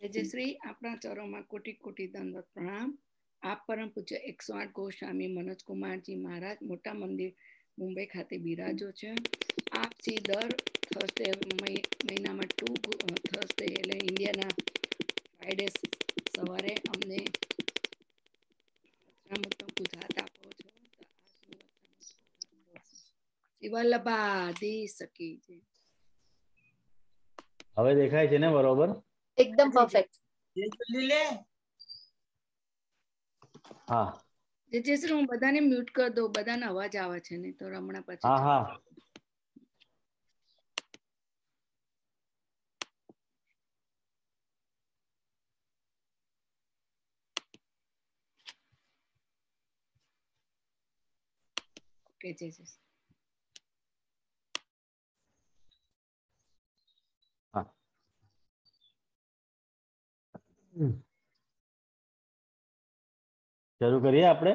तेजश्री अपना चरणों में कोटि कोटि दंडवत प्रणाम। आप परम पूज्य 108 गोस्वामी मनोज कुमार जी महाराज मोटा मंदिर मुंबई खाते बिराजो छे। आप सी दर थर्सडे महीना में 2 थर्सडे એટલે ઇન્ડિયાના ફ્રાઈડે સવારે અમને વચનામૃતનો ગુજરાત આપો છો તો શિવલ્લભા દી સકી છે। હવે દેખાય છે ને બરોબર? एकदम परफेक्ट। हाँ જેસર હું બધાને મ્યુટ કર દઉં, બધાનો અવાજ આવે છે ને તો રમણા પછી हाँ हाँ ઓકે જેસર हाँ શરૂ કરીએ આપણે?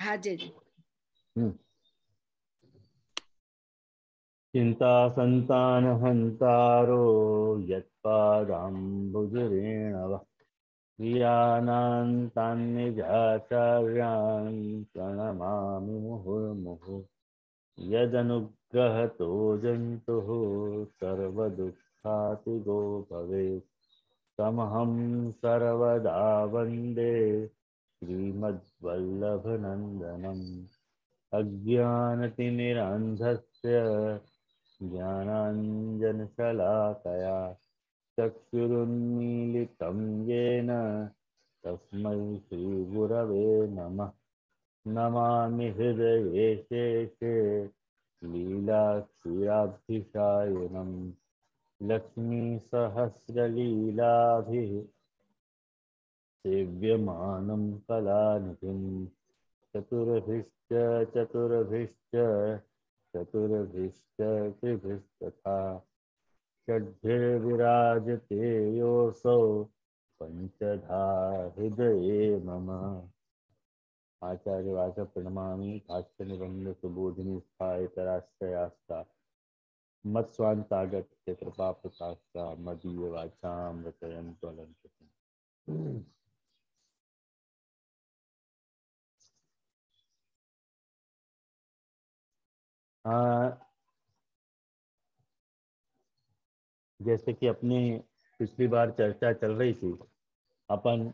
હા જેજી चिंता संतान हंतारो यत्पादाम्बुजरेणव प्रियानान्तान्निजाचार्यान् प्रणमामि मुहुर्मुहुः यदनुग्रहतो जन्तुः सर्वदुःखातिगो भवेत् तमहं सर्वदा वन्दे श्रीमद्वल्लभनन्दनम् अज्ञानतिमिरान्धस्य ज्ञानाञ्जनशलाकया चक्षुरुन्मीलितं येन तस्मै श्रीगुरवे नमः। नमामि हृदये शेषे लीलाक्षीराब्धिशायनम् लक्ष्मीसहस्रलीलाभिः सेव्यमानं कलानिधिम् चतुर्भिश्च त्रिभिस्तथा षड्भिर्विराजते योऽसौ पंचधा हृदये मम। आचार्य वाच प्रणमामि भाष्य निबंध सुबोधिनी स्थायितराश्रयास्ता मत्स्वान्तागत कृपा प्रकाशा मदीय वाचाम रचयन्तु अलंकृतम्। जैसे कि अपनी पिछली बार चर्चा चल रही थी, अपन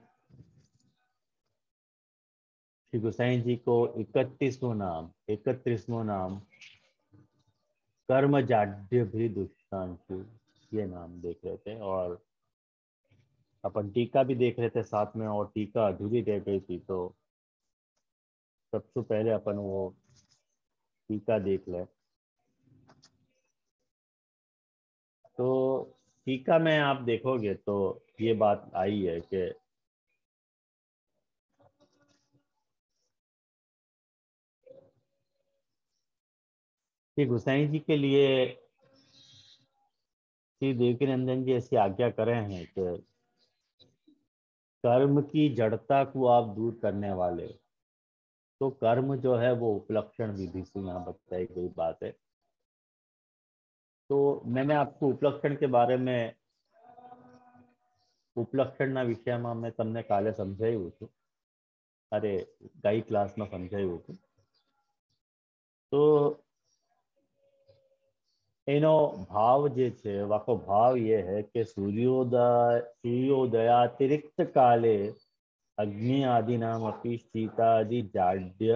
श्री गोसाई जी को 31वां नाम कर्म जाड्य भी दुष्टांशु ये नाम देख रहे थे, और अपन टीका भी देख रहे थे साथ में, और टीका अधूरी रह गई थी तो सबसे पहले अपन वो टीका देख ले। तो टीका में आप देखोगे तो ये बात आई है कि गोसाई जी के लिए श्री देवकीनंदन जी ऐसी आज्ञा करे हैं कि कर्म की जड़ता को आप दूर करने वाले, तो कर्म जो है वो उपलक्षण विधि से यहाँ बताई गई बात है। तो मैंने आपको उपलक्षण के बारे में, उपलक्षणના વિષયમાં મેં તમને કાલે સમજાવ્યું હતું, અરે ગઈ ક્લાસમાં સમજાવ્યું હતું। તો એનો ભાવ જે છે, વાકો ભાવ ये है कि सूर्योदयातिरिक्त काले अग्नि आदिनामपि शीतादि जाड्य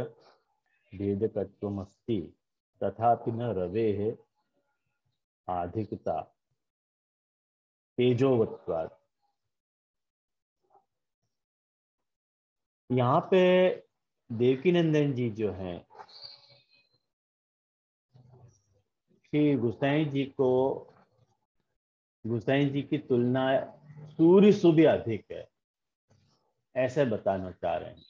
भेदकत्वमस्ति तथापि न रवेः अधिकता तेजोवत्वात्। यहाँ पे देवकीनंदन जी जो हैं, श्री गोसाई जी की तुलना सूर्य से भी अधिक है, ऐसे बताना चाह रहे हैं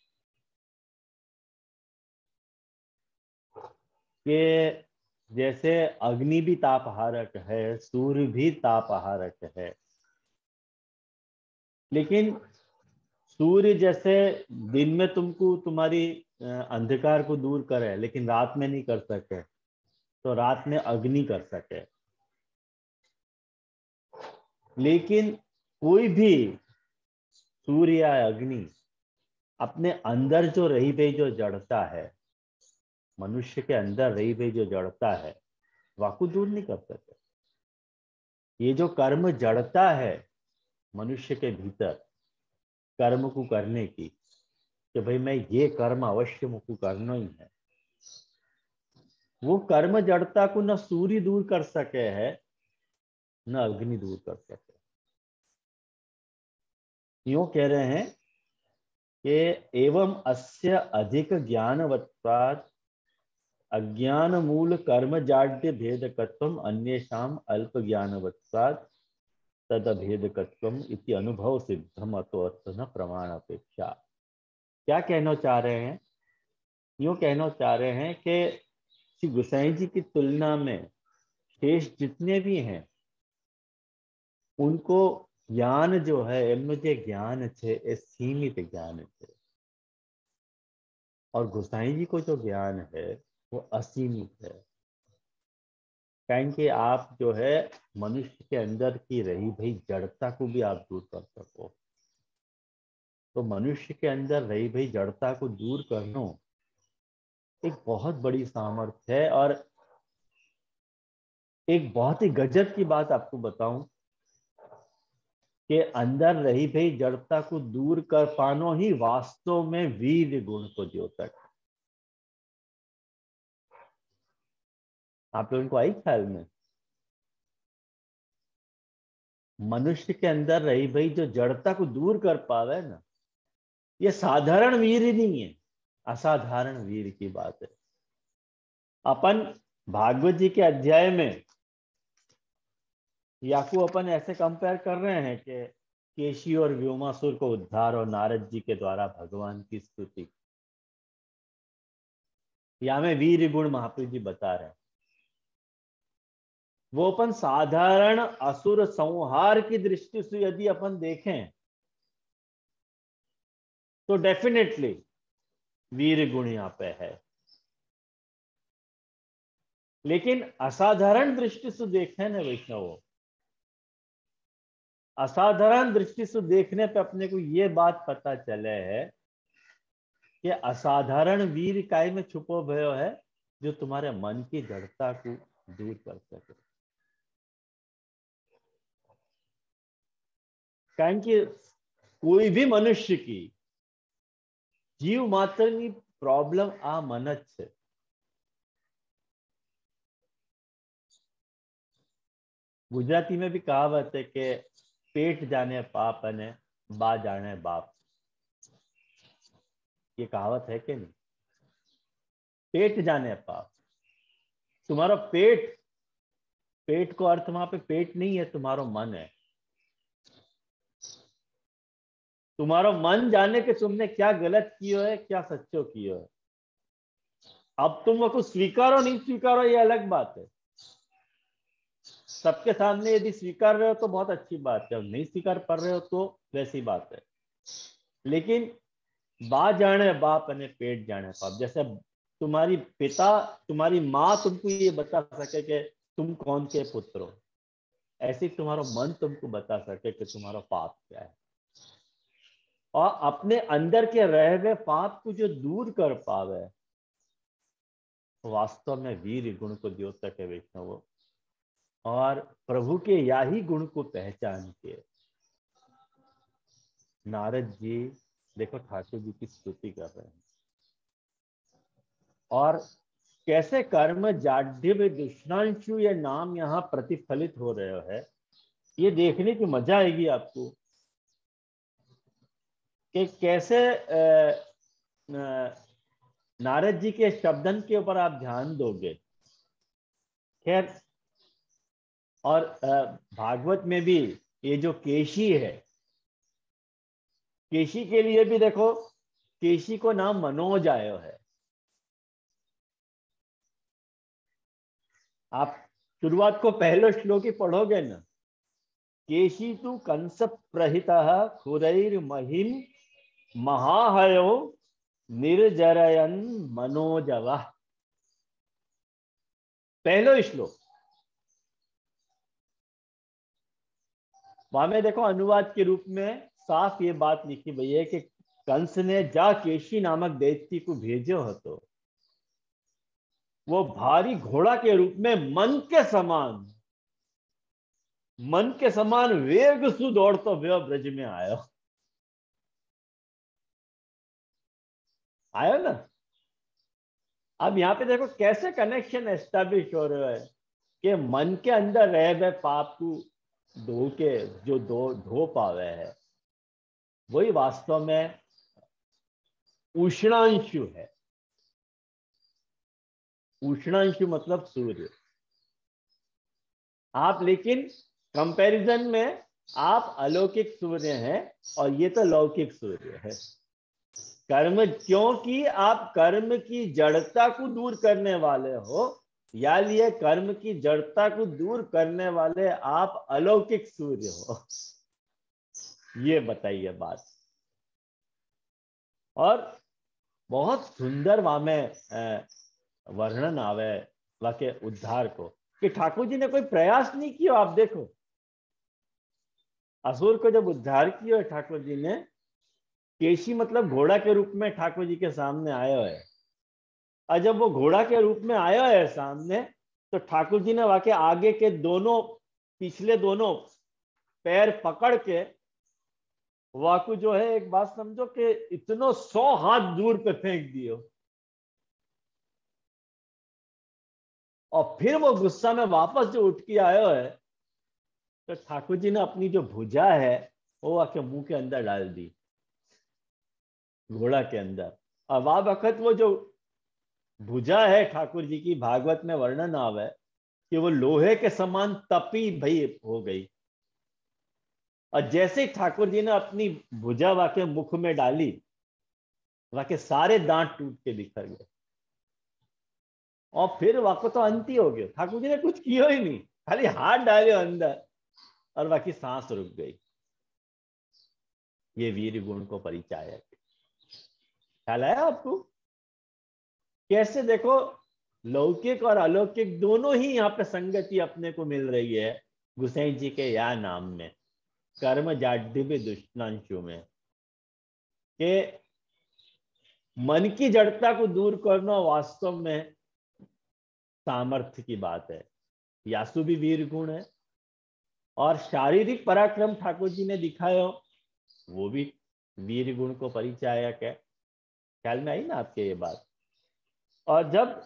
कि जैसे अग्नि भी तापहारक है, सूर्य भी तापहारक है, लेकिन सूर्य जैसे दिन में तुमको तुम्हारी अंधकार को दूर करे, लेकिन रात में नहीं कर सके, तो रात में अग्नि कर सके। लेकिन कोई भी सूर्य या अग्नि अपने अंदर जो रही गई जो जड़ता है, मनुष्य के अंदर रही गई जो जड़ता है, वाकु दूर नहीं कर सकते। ये जो कर्म जड़ता है मनुष्य के भीतर कर्म को करने की, कि भाई मैं ये कर्म अवश्य मुझको करना ही है, वो कर्म जड़ता को न सूर्य दूर कर सके है न अग्नि दूर कर सके। यूं कह रहे हैं कि एवं अस्य अधिक ज्ञानवत्वात् अज्ञान मूल कर्म जाड्य भेदकत्वम अन्येषाम अल्प ज्ञानवत्वात् तद भेदकत्वम इति अनुभव सिद्धम अतो अर्थ न प्रमाण अपेक्षा। क्या कहना चाह रहे हैं? यूं कहना चाह रहे हैं कि श्री गोसाई जी की तुलना में शेष जितने भी हैं उनको ज्ञान जो है एमनो जे ज्ञान छे ए सीमित ज्ञान है, और गोसाई जी को जो ज्ञान है वो असीमित है। कहेंगे आप जो है मनुष्य के अंदर की रही भाई जड़ता को भी आप दूर कर सको, तो मनुष्य के अंदर रही भाई जड़ता को दूर करना एक बहुत बड़ी सामर्थ्य है। और एक बहुत ही गजब की बात आपको बताऊं कि अंदर रही भाई जड़ता को दूर कर पाना ही वास्तव में वीर गुण को द्योतक। आप लोगों को आई ख्याल में? मनुष्य के अंदर रही भाई जो जड़ता को दूर कर पावे ना, ये साधारण वीर ही नहीं है, असाधारण वीर की बात है। अपन भागवत जी के अध्याय में याकू अपन ऐसे कंपेयर कर रहे हैं कि केशी और व्योमासुर को उद्धार और नारद जी के द्वारा भगवान की स्तुति, या में वीर गुण महाप्रभु जी बता रहे हैं। वो अपन साधारण असुर संहार की दृष्टि से यदि अपन देखें तो डेफिनेटली वीर गुण यहां पे है, लेकिन असाधारण दृष्टि से देखें ना वैष्णव, असाधारण दृष्टि से देखने पे अपने को ये बात पता चले है कि असाधारण वीर काय में छुपो भयो है, जो तुम्हारे मन की जड़ता को दूर कर सके। कारण कि कोई भी मनुष्य की जीव मात्र की प्रॉब्लम आ मन ज छे। गुजराती में भी कहावत है कि पेट जाने पाप अने बा जाने बाप। ये कहावत है कि नहीं? पेट जाने पाप, तुम्हारा पेट, पेट को अर्थ वहां पे पेट नहीं है, तुम्हारा मन है। तुम्हारा मन जाने के तुमने क्या गलत किया है, क्या सच्चो किया है। अब तुम वो कुछ स्वीकारो नहीं स्वीकारो ये अलग बात है। सबके सामने यदि स्वीकार रहे हो तो बहुत अच्छी बात है, और नहीं स्वीकार कर रहे हो तो वैसी बात है। लेकिन बा जाने बाप अने पेट जाने पाप, जैसे तुम्हारी पिता, तुम्हारी माँ तुमको ये बता सके कि तुम कौन के पुत्र हो, ऐसे तुम्हारा मन तुमको बता सके कि तुम्हारा पाप क्या है। और अपने अंदर के रह गए पाप को जो दूर कर पावे, वास्तव में वीर गुण को द्योतक है वैष्णव। और प्रभु के या ही गुण को पहचान के नारद जी देखो ठाकुर जी की स्तुति कर रहे हैं, और कैसे कर्म जाड्य दुष्णांशु ये नाम यहाँ प्रतिफलित हो रहे है, ये देखने की मजा आएगी आपको कि कैसे नारद जी के शब्दन के ऊपर आप ध्यान दोगे। खैर, और भागवत में भी ये जो केशी है, केशी के लिए भी देखो केशी को नाम मनोज आयो है। आप शुरुआत को पहले श्लोक ही पढ़ोगे ना, केशी तु कंस प्रहिता खुरैर महिम महाहयो निर्जरयन मनोजवा। पहलो श्लोक वहां में देखो अनुवाद के रूप में साफ ये बात लिखी हुई है कि कंस ने जा केशी नामक दैत्य को भेजो हो तो वो भारी घोड़ा के रूप में मन के समान वेग सु दौड़तो हुए ब्रज में आयो ना। अब यहाँ पे देखो कैसे कनेक्शन एस्टेब्लिश हो रहा है कि मन के अंदर रह गए पाप को धो के जो धो पावे है वही वास्तव में उष्णांशु है। उष्णांशु मतलब सूर्य। आप लेकिन कंपैरिजन में आप अलौकिक सूर्य हैं और ये तो लौकिक सूर्य है। कर्म क्योंकि आप कर्म की जड़ता को दूर करने वाले हो, या लिए कर्म की जड़ता को दूर करने वाले आप अलौकिक सूर्य हो, ये बताइए बात। और बहुत सुंदर वहां में वर्णन आवे वाके उद्धार को कि ठाकुर जी ने कोई प्रयास नहीं किया। आप देखो असुर को जब उद्धार किया ठाकुर जी ने, केशी मतलब घोड़ा के रूप में ठाकुर जी के सामने आया है। और जब वो घोड़ा के रूप में आया है सामने, तो ठाकुर जी ने वाके आगे के पिछले दोनों पैर पकड़ के वाकु जो है एक बात समझो कि इतनो 100 हाथ दूर पे फेंक दियो। और फिर वो गुस्सा में वापस जो उठ के आया है, तो ठाकुर जी ने अपनी जो भुजा है वो आके मुंह के अंदर डाल दी, घोड़ा के अंदर। और वह वक्त वो जो भुजा है ठाकुर जी की, भागवत में वर्णन आवे कि वो लोहे के समान तपी भई हो गई। और जैसे ही ठाकुर जी ने अपनी भुजा वाके मुख में डाली, वाके सारे दांत टूट के बिखर गए। और फिर वाको तो अंत ही हो गया, ठाकुर जी ने कुछ किया ही नहीं, खाली हाथ डाले अंदर और बाकी सांस रुक गई। ये वीर गुण को परिचायक। ख्याल आया आपको? कैसे देखो लौकिक और अलौकिक दोनों ही यहाँ पे संगति अपने को मिल रही है गुसाई जी के या नाम में, कर्म जाड्य दुष्टांशु में, कि मन की जड़ता को दूर करना वास्तव में सामर्थ्य की बात है। यासु भी वीर गुण है और शारीरिक पराक्रम ठाकुर जी ने दिखाया वो भी वीर गुण को परिचायक है। ख्याल में आई ना आपके ये बात? और जब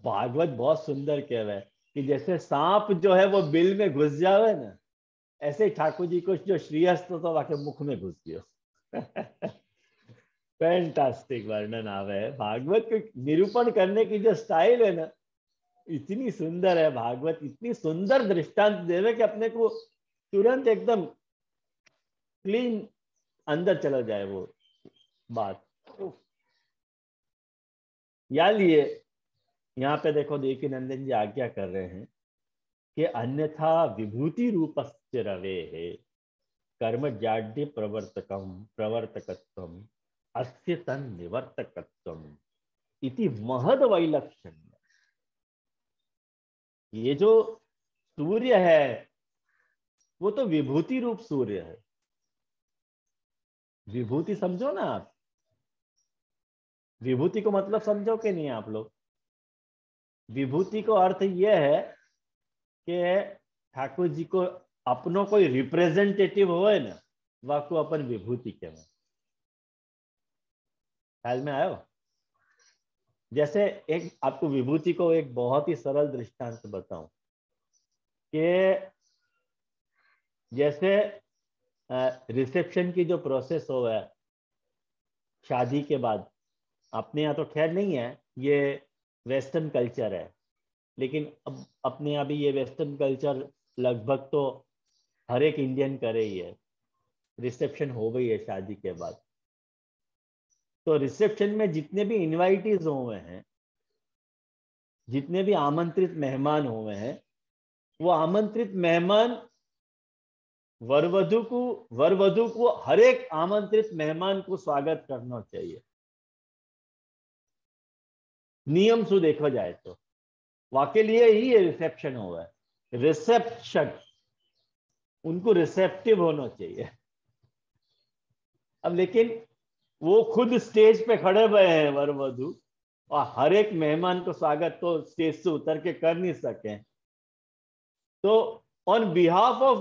भागवत बहुत सुंदर कह रहा है कि जैसे सांप जो है वो बिल में घुस जावे ना, ऐसे ही ठाकुर जी को जो श्रीहस्त तो वाके मुख में घुस गया। फैंटास्टिक वर्णन आवे है। भागवत को निरूपण करने की जो स्टाइल है ना, इतनी सुंदर है भागवत, इतनी सुंदर दृष्टांत देवे कि अपने को तुरंत एकदम क्लीन अंदर चला जाए वो बात। या लिए यहाँ पे देखो देवी नंदन जी आज्ञा कर रहे हैं कि अन्यथा विभूति रूपस्य रवे है कर्म जाड्य प्रवर्तकत्वम अस्य तन निवर्तकत्वम इति महद वैलक्षण्य। ये जो सूर्य है वो तो विभूति रूप सूर्य है। विभूति समझो ना आप, विभूति को मतलब समझो कि नहीं आप लोग? विभूति को अर्थ यह है कि ठाकुर जी को अपनो कोई रिप्रेजेंटेटिव हो ना, वह को अपन विभूति कहते। ख्याल में आयो? जैसे एक आपको विभूति को एक बहुत ही सरल दृष्टांत बताऊं कि जैसे रिसेप्शन की जो प्रोसेस हो है शादी के बाद, अपने यहाँ तो खैर नहीं है, ये वेस्टर्न कल्चर है, लेकिन अब अपने यहाँ भी ये वेस्टर्न कल्चर लगभग तो हर एक इंडियन करे ही है। रिसेप्शन हो गई है शादी के बाद, तो रिसेप्शन में जितने भी इनवाइटीज हुए हैं, जितने भी आमंत्रित मेहमान हुए हैं, वो आमंत्रित मेहमान वर वधु को हर एक आमंत्रित मेहमान को स्वागत करना चाहिए। नियम से देखा जाए तो वाके लिए ही ये रिसेप्शन हुआ है। रिसेप्शन उनको रिसेप्टिव होना चाहिए। अब लेकिन वो खुद स्टेज पे खड़े हुए हैं वर वधू, और हर एक मेहमान को स्वागत तो स्टेज से उतर के कर नहीं सके, तो ऑन बिहाफ ऑफ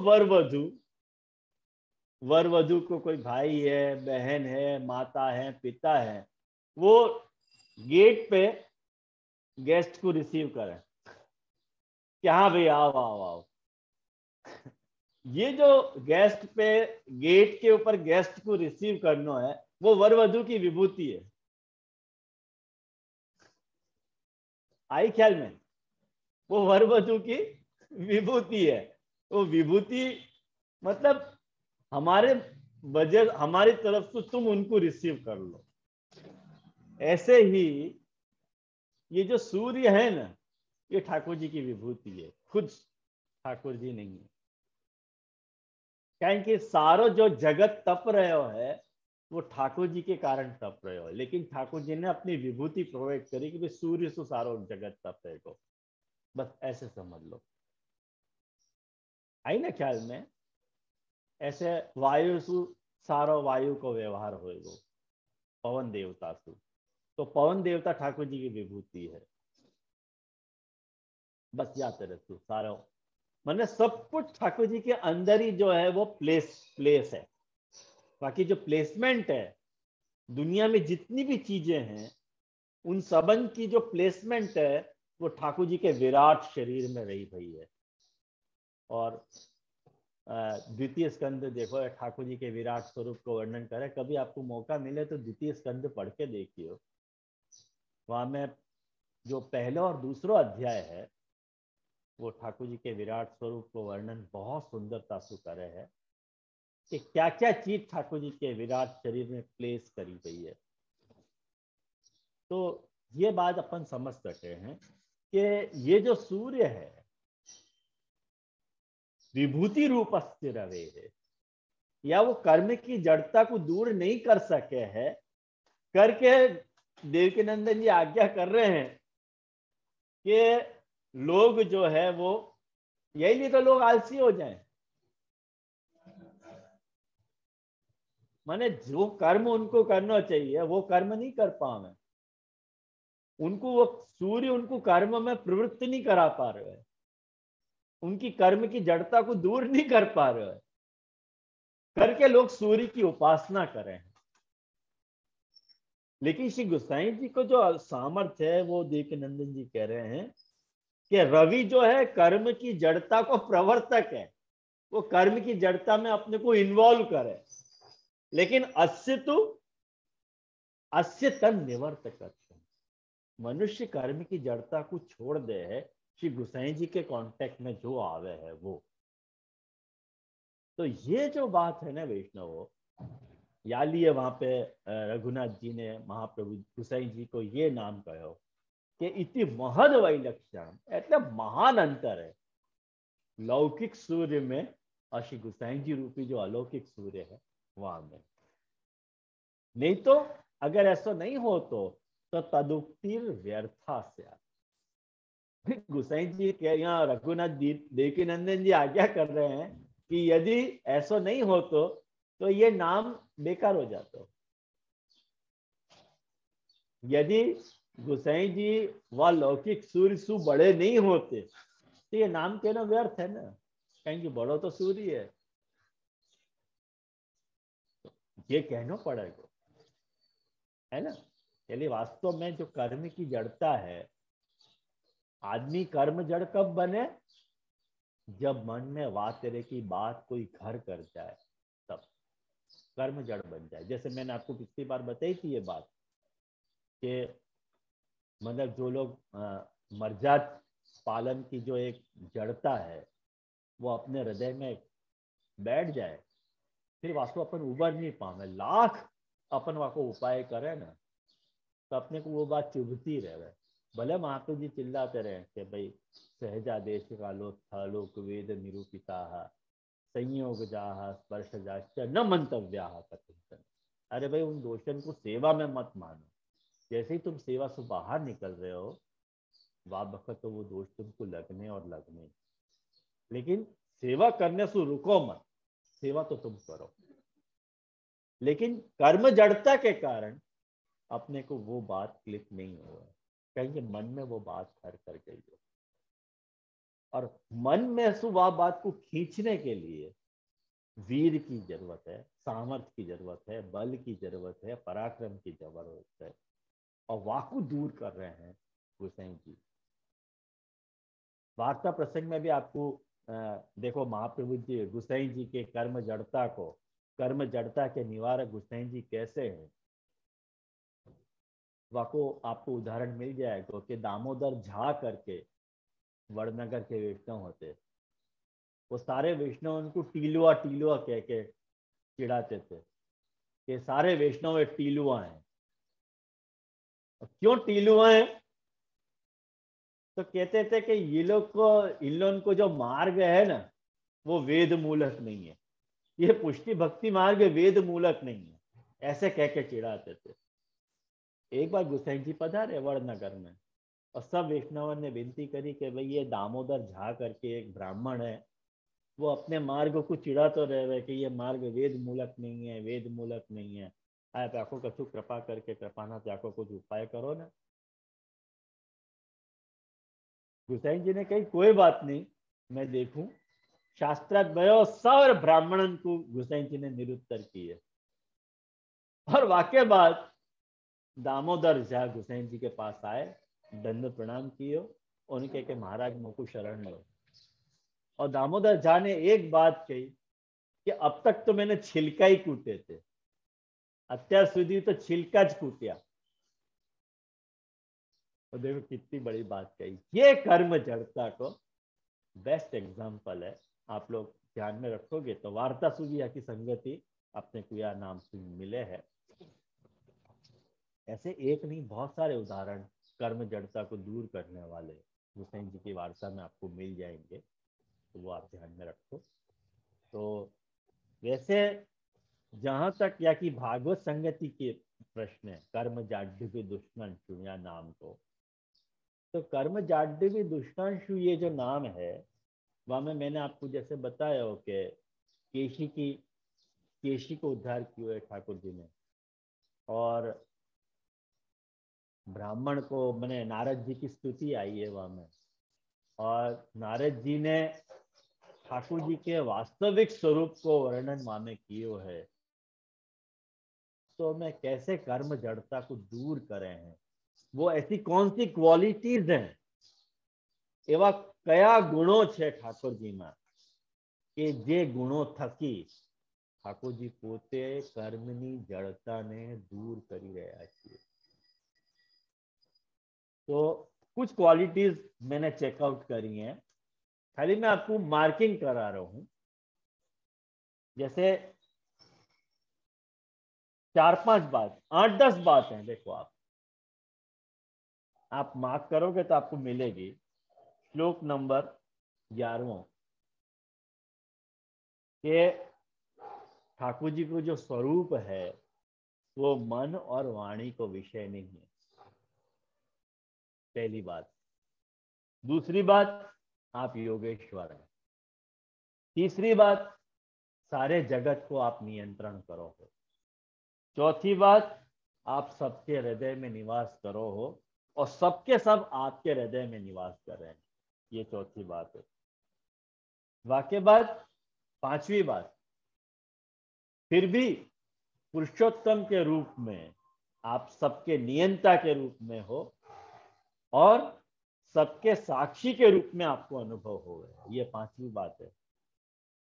वर वधू को कोई भाई है, बहन है, माता है, पिता है, वो गेट पे गेस्ट को रिसीव करें कि हाँ भाई आओ आओ आओ। ये जो गेस्ट पे, गेट के ऊपर गेस्ट को रिसीव करना है, वो वर वधू की विभूति है। आई ख्याल में? वो वर वधू की विभूति है। वो विभूति मतलब हमारे वजह, हमारी तरफ से तुम उनको रिसीव कर लो। ऐसे ही ये जो सूर्य है ना, ये ठाकुर जी की विभूति है, खुद ठाकुर जी नहीं है। क्योंकि सारो जो जगत तप रहे हो है, वो ठाकुर जी के कारण तप रहे हो, लेकिन ठाकुर जी ने अपनी विभूति प्रोवाइड करी कि सूर्य से सारो जगत तप रहे हो। बस ऐसे समझ लो। आई ना ख्याल में? ऐसे वायु सु सारो वायु को व्यवहार होएगो, पवन देवता सु, तो पवन देवता ठाकुर जी की विभूति है। बस याद रखो सारा, मतलब सब कुछ ठाकुर जी के अंदर ही जो है वो प्लेस है। बाकी जो प्लेसमेंट है दुनिया में जितनी भी चीजें हैं, उन सबन की जो प्लेसमेंट है वो ठाकुर जी के विराट शरीर में रही भई है। और द्वितीय स्कंद देखो, ठाकुर जी के विराट स्वरूप को वर्णन करे। कभी आपको मौका मिले तो द्वितीय स्कंद पढ़ के देखियो। वहां में जो पहला और दूसरा अध्याय है वो ठाकुर जी के विराट स्वरूप को वर्णन बहुत सुंदरता से करे है कि क्या क्या चीज ठाकुर जी के विराट शरीर में प्लेस करी गई है। तो ये बात अपन समझ सके हैं कि ये जो सूर्य है विभूति रूप स्थिर रहे है, या वो कर्म की जड़ता को दूर नहीं कर सके है, करके देवकीनंदन जी आज्ञा कर रहे हैं कि लोग जो है वो, यही लिए तो लोग आलसी हो जाएं। माने जो कर्म उनको करना चाहिए वो कर्म नहीं कर पाए, उनको वो सूर्य उनको कर्म में प्रवृत्त नहीं करा पा रहे है, उनकी कर्म की जड़ता को दूर नहीं कर पा रहे है, करके लोग सूर्य की उपासना करें। लेकिन श्री गोसाई जी को जो सामर्थ्य है वो देवकीनंदन जी कह रहे हैं कि रवि जो है कर्म की जड़ता को प्रवर्तक है, वो कर्म की जड़ता में अपने को इन्वॉल्व करे, लेकिन अस्य तन निवर्तक, मनुष्य कर्म की जड़ता को छोड़ दे है, श्री गोसाई जी के कांटेक्ट में जो आवे है वो। तो ये जो बात है ना वैष्णव, या लिए वहां पे रघुनाथ जी ने महाप्रभु गोसाई जी को ये नाम कहो कि इति महद वैलक्षण, એટલે महान अंतर है लौकिक सूर्य में और श्री गोसाई जी रूपी जो अलौकिक सूर्य है वहां में। नहीं तो अगर ऐसा नहीं हो तो तदुक्तिर व्यर्था से। गोसाई जी के यहाँ रघुनाथ देवकीनंदन जी आज्ञा कर रहे हैं कि यदि ऐसा नहीं हो तो ये नाम बेकार हो जाता। यदि गोसाई जी व लौकिक सूर्य सु बड़े नहीं होते तो ये नाम कहना व्यर्थ है ना, कहेंगे बड़ो तो सूर्य है, ये कहना पड़ेगा, है ना। चलिए, वास्तव में जो कर्म की जड़ता है, आदमी कर्म जड़ कब बने, जब मन में वाह तेरे की बात कोई घर कर जाए, तब कर्म जड़ बन जाए। जैसे मैंने आपको पिछली बार बताई थी ये बात कि मतलब जो लोग मर्जात पालन की जो एक जड़ता है वो अपने हृदय में बैठ जाए, फिर वास्तव अपन उबर नहीं पावे, लाख अपन वाको उपाय करे ना तो अपने को वो बात चुभती रहे। भले महाप्रभु जी चिल्लाते रहे कि भाई सहजादेश कालो थलोक वेद निरूपिता संयोग जाह स्पर्श जाश्च न मंतव्या कथिंचन। अरे भाई उन दोषन को सेवा में मत मानो, जैसे ही तुम सेवा से बाहर निकल रहे हो वाह बखत तो वो दोष तुमको लगने और लगने। लेकिन सेवा करने से रुको मत, सेवा तो तुम करो, लेकिन कर्म जड़ता के कारण अपने को वो बात क्लिक नहीं हो रहा, कहीं मन में वो बात घर कर गई है। और मन में से वह बात को खींचने के लिए वीर की जरूरत है, सामर्थ्य की जरूरत है, बल की जरूरत है, पराक्रम की जरूरत है, और वाकु दूर कर रहे हैं गोसाई जी। वार्ता प्रसंग में भी आपको देखो महाप्रभु जी गोसाई जी के कर्म जड़ता को, कर्म जड़ता के निवारक गोसाई जी कैसे हैं, वाको आपको उदाहरण मिल जाएगा कि दामोदर झा करके वड़नगर के वैष्णव होते, वो सारे वैष्णव उनको टीलुआ टीलुआ कह के चिढ़ाते थे कि सारे वैष्णव एक टीलुआ हैं। क्यों टीलुआ हैं? तो कहते थे कि ये लोग को, इन लोगों को जो मार्ग है ना वो वेद मूलक नहीं है, ये पुष्टि भक्ति मार्ग वेद मूलक नहीं है, ऐसे कह के चिढ़ाते थे। एक बार गोसाई जी पधारे वड़नगर में और सब वैष्णव ने विनती करी कि भाई ये दामोदर झा करके एक ब्राह्मण है, वो अपने मार्ग को चिढ़ा तो रहे कि ये मार्ग वेद मूलक नहीं है, वेद मूलक नहीं है, आप आको कछु कृपा करके कृपाना जाको कुछ उपाय करो ना। गोसाई जी ने कही कोई बात नहीं, मैं देखूं। शास्त्रार्थ भयो सौर ब्राह्मणन को गोसाई जी ने निरुत्तर किए, और वाक्य बाद दामोदर झा गोसाई जी के पास आए, दंड प्रणाम किए, उनके के महाराज मुझको शरण लो। और दामोदर झा ने एक बात कही कि अब तक तो मैंने छिलका ही कूटे थे, અત્યાર સુધી तो छिलका ज कूटिया। तो देखो कितनी बड़ी बात कही, ये कर्म जड़ता को बेस्ट एग्जाम्पल है। आप लोग ध्यान में रखोगे तो वार्ता सुविया की संगति अपने को यह नाम से मिले है। ऐसे एक नहीं बहुत सारे उदाहरण कर्म जड़ता को दूर करने वाले गोसाई जी की वार्ता में आपको मिल जाएंगे, तो वो आप ध्यान में रखो। तो वैसे जहां तक या कि भागवत संगति के प्रश्न है, कर्म जाड्य दुष्टंशु या नाम तो कर्म जाड्य दुष्टांशु ये जो नाम है वह में मैंने आपको जैसे बताया हो कि केशी को उद्धार किया है ठाकुर जी ने, और ब्राह्मण को मैंने नारद जी की स्तुति आई है वहां में, और नारद जी ने ठाकुर जी के वास्तविक स्वरूप को वर्णन वहां में किए है। तो मैं कैसे कर्म जड़ता को दूर करें हैं, वो ऐसी कौन सी क्वालिटीज हैं, एवा कया गुणों छे ठाकुर जी में કે જે ગુણો થકી ઠાકોરજી પોતે કર્મની જડતાને दूर કરી રહ્યા છે। तो कुछ क्वालिटीज मैंने चेकआउट करी हैं, खाली मैं आपको मार्किंग करा रहा हूं। जैसे 4-5 बात, 8-10 बात हैं, देखो आप मार्क करोगे तो आपको मिलेगी। श्लोक नंबर 11 के ठाकुर जी को जो स्वरूप है वो मन और वाणी को विषय नहीं है, पहली बात। दूसरी बात, आप योगेश्वर हैं। तीसरी बात, सारे जगत को आप नियंत्रण करो हो। चौथी बात, आप सबके हृदय में निवास करो हो और सबके सब आपके हृदय में निवास कर रहे हैं, ये चौथी बात है। वाक्य बात, पांचवी बात, फिर भी पुरुषोत्तम के रूप में आप सबके नियंता के रूप में हो और सबके साक्षी के रूप में आपको अनुभव होगा, ये पांचवी बात है।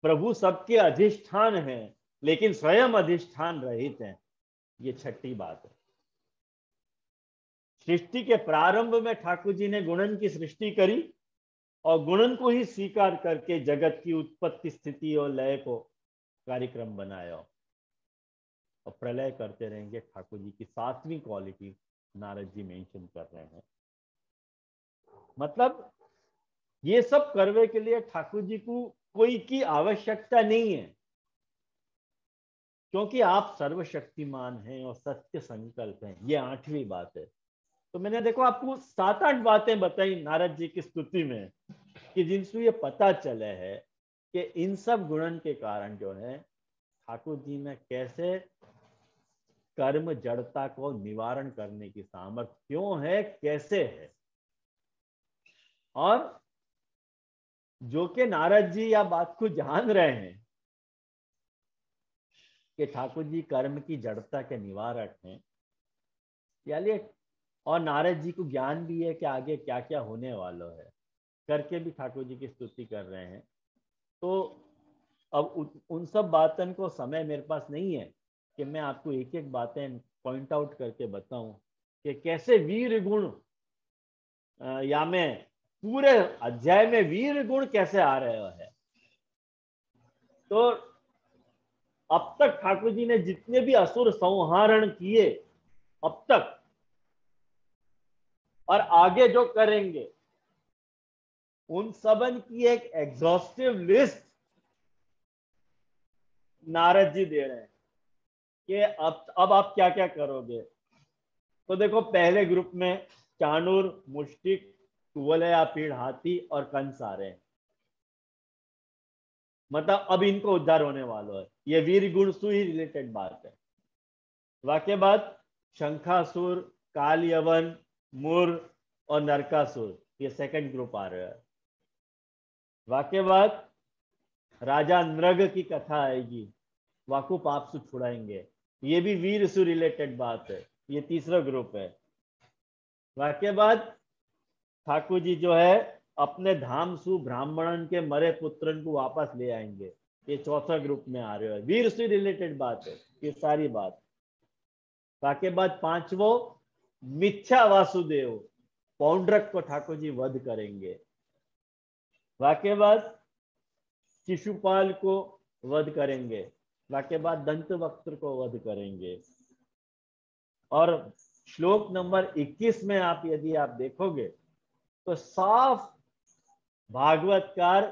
प्रभु सबके अधिष्ठान हैं लेकिन स्वयं अधिष्ठान रहित हैं, ये छठी बात है। सृष्टि के प्रारंभ में ठाकुर जी ने गुणन की सृष्टि करी और गुणन को ही स्वीकार करके जगत की उत्पत्ति स्थिति और लय को कार्यक्रम बनाया, और प्रलय करते रहेंगे। ठाकुर जी की 7वीं क्वालिटी नारद जी मेंशन कर रहे हैं। मतलब ये सब करने के लिए ठाकुर जी को कोई की आवश्यकता नहीं है, क्योंकि आप सर्वशक्तिमान हैं और सत्य संकल्प हैं, ये 8वीं बात है। तो मैंने देखो आपको 7-8 बातें बताई नारद जी की स्तुति में कि जिनसे ये पता चले है कि इन सब गुणन के कारण जो है ठाकुर जी में कैसे कर्म जड़ता को निवारण करने की सामर्थ्य क्यों है, कैसे है। और जो कि नारद जी या बात को जान रहे हैं कि ठाकुर जी कर्म की जड़ता के निवारक हैं, यानी और नारद जी को ज्ञान भी है कि आगे क्या क्या होने वाला है, करके भी ठाकुर जी की स्तुति कर रहे हैं। तो अब उन सब बातों को समय मेरे पास नहीं है कि मैं आपको एक एक बातें पॉइंट आउट करके बताऊं कि कैसे वीर गुण या मैं पूरे अध्याय में वीर गुण कैसे आ रहे हैं। तो अब तक ठाकुर जी ने जितने भी असुर संहारण किए अब तक और आगे जो करेंगे उन सबन की एक एग्जॉस्टिव लिस्ट नारद जी दे रहे हैं कि अब आप क्या क्या करोगे। तो देखो पहले ग्रुप में चाणूर, मुष्टिक, कुवलया, पीड़ हाथी और कंस आ रहे हैं। मतलब अब इनको उद्धार होने वाला है, ये वीर गुण से ही रिलेटेड बात है। वाक्य बाद शंखासुर, काल यवन, मुर और नरकासुर, ये सेकंड ग्रुप आ रहा है। वाक्य बाद राजा नृग की कथा आएगी, वाकु पाप से छुड़ाएंगे, ये भी वीर से रिलेटेड बात है, ये तीसरा ग्रुप है। वाक्य बाद ठाकुर जी जो है अपने धाम सु ब्राह्मणन के मरे पुत्रन को वापस ले आएंगे, ये चौथा ग्रुप में आ रहे हैं, वीर से रिलेटेड बात है ये सारी बात। वाक्य बाद पांचवो मिथ्या वासुदेव, पौंड्रक को ठाकुर जी वध करेंगे। वाक्य बाद शिशुपाल को वध करेंगे। वाक्य बाद दंत वक्त्र को वध करेंगे। और श्लोक नंबर 21 में आप यदि आप देखोगे तो साफ भागवतकार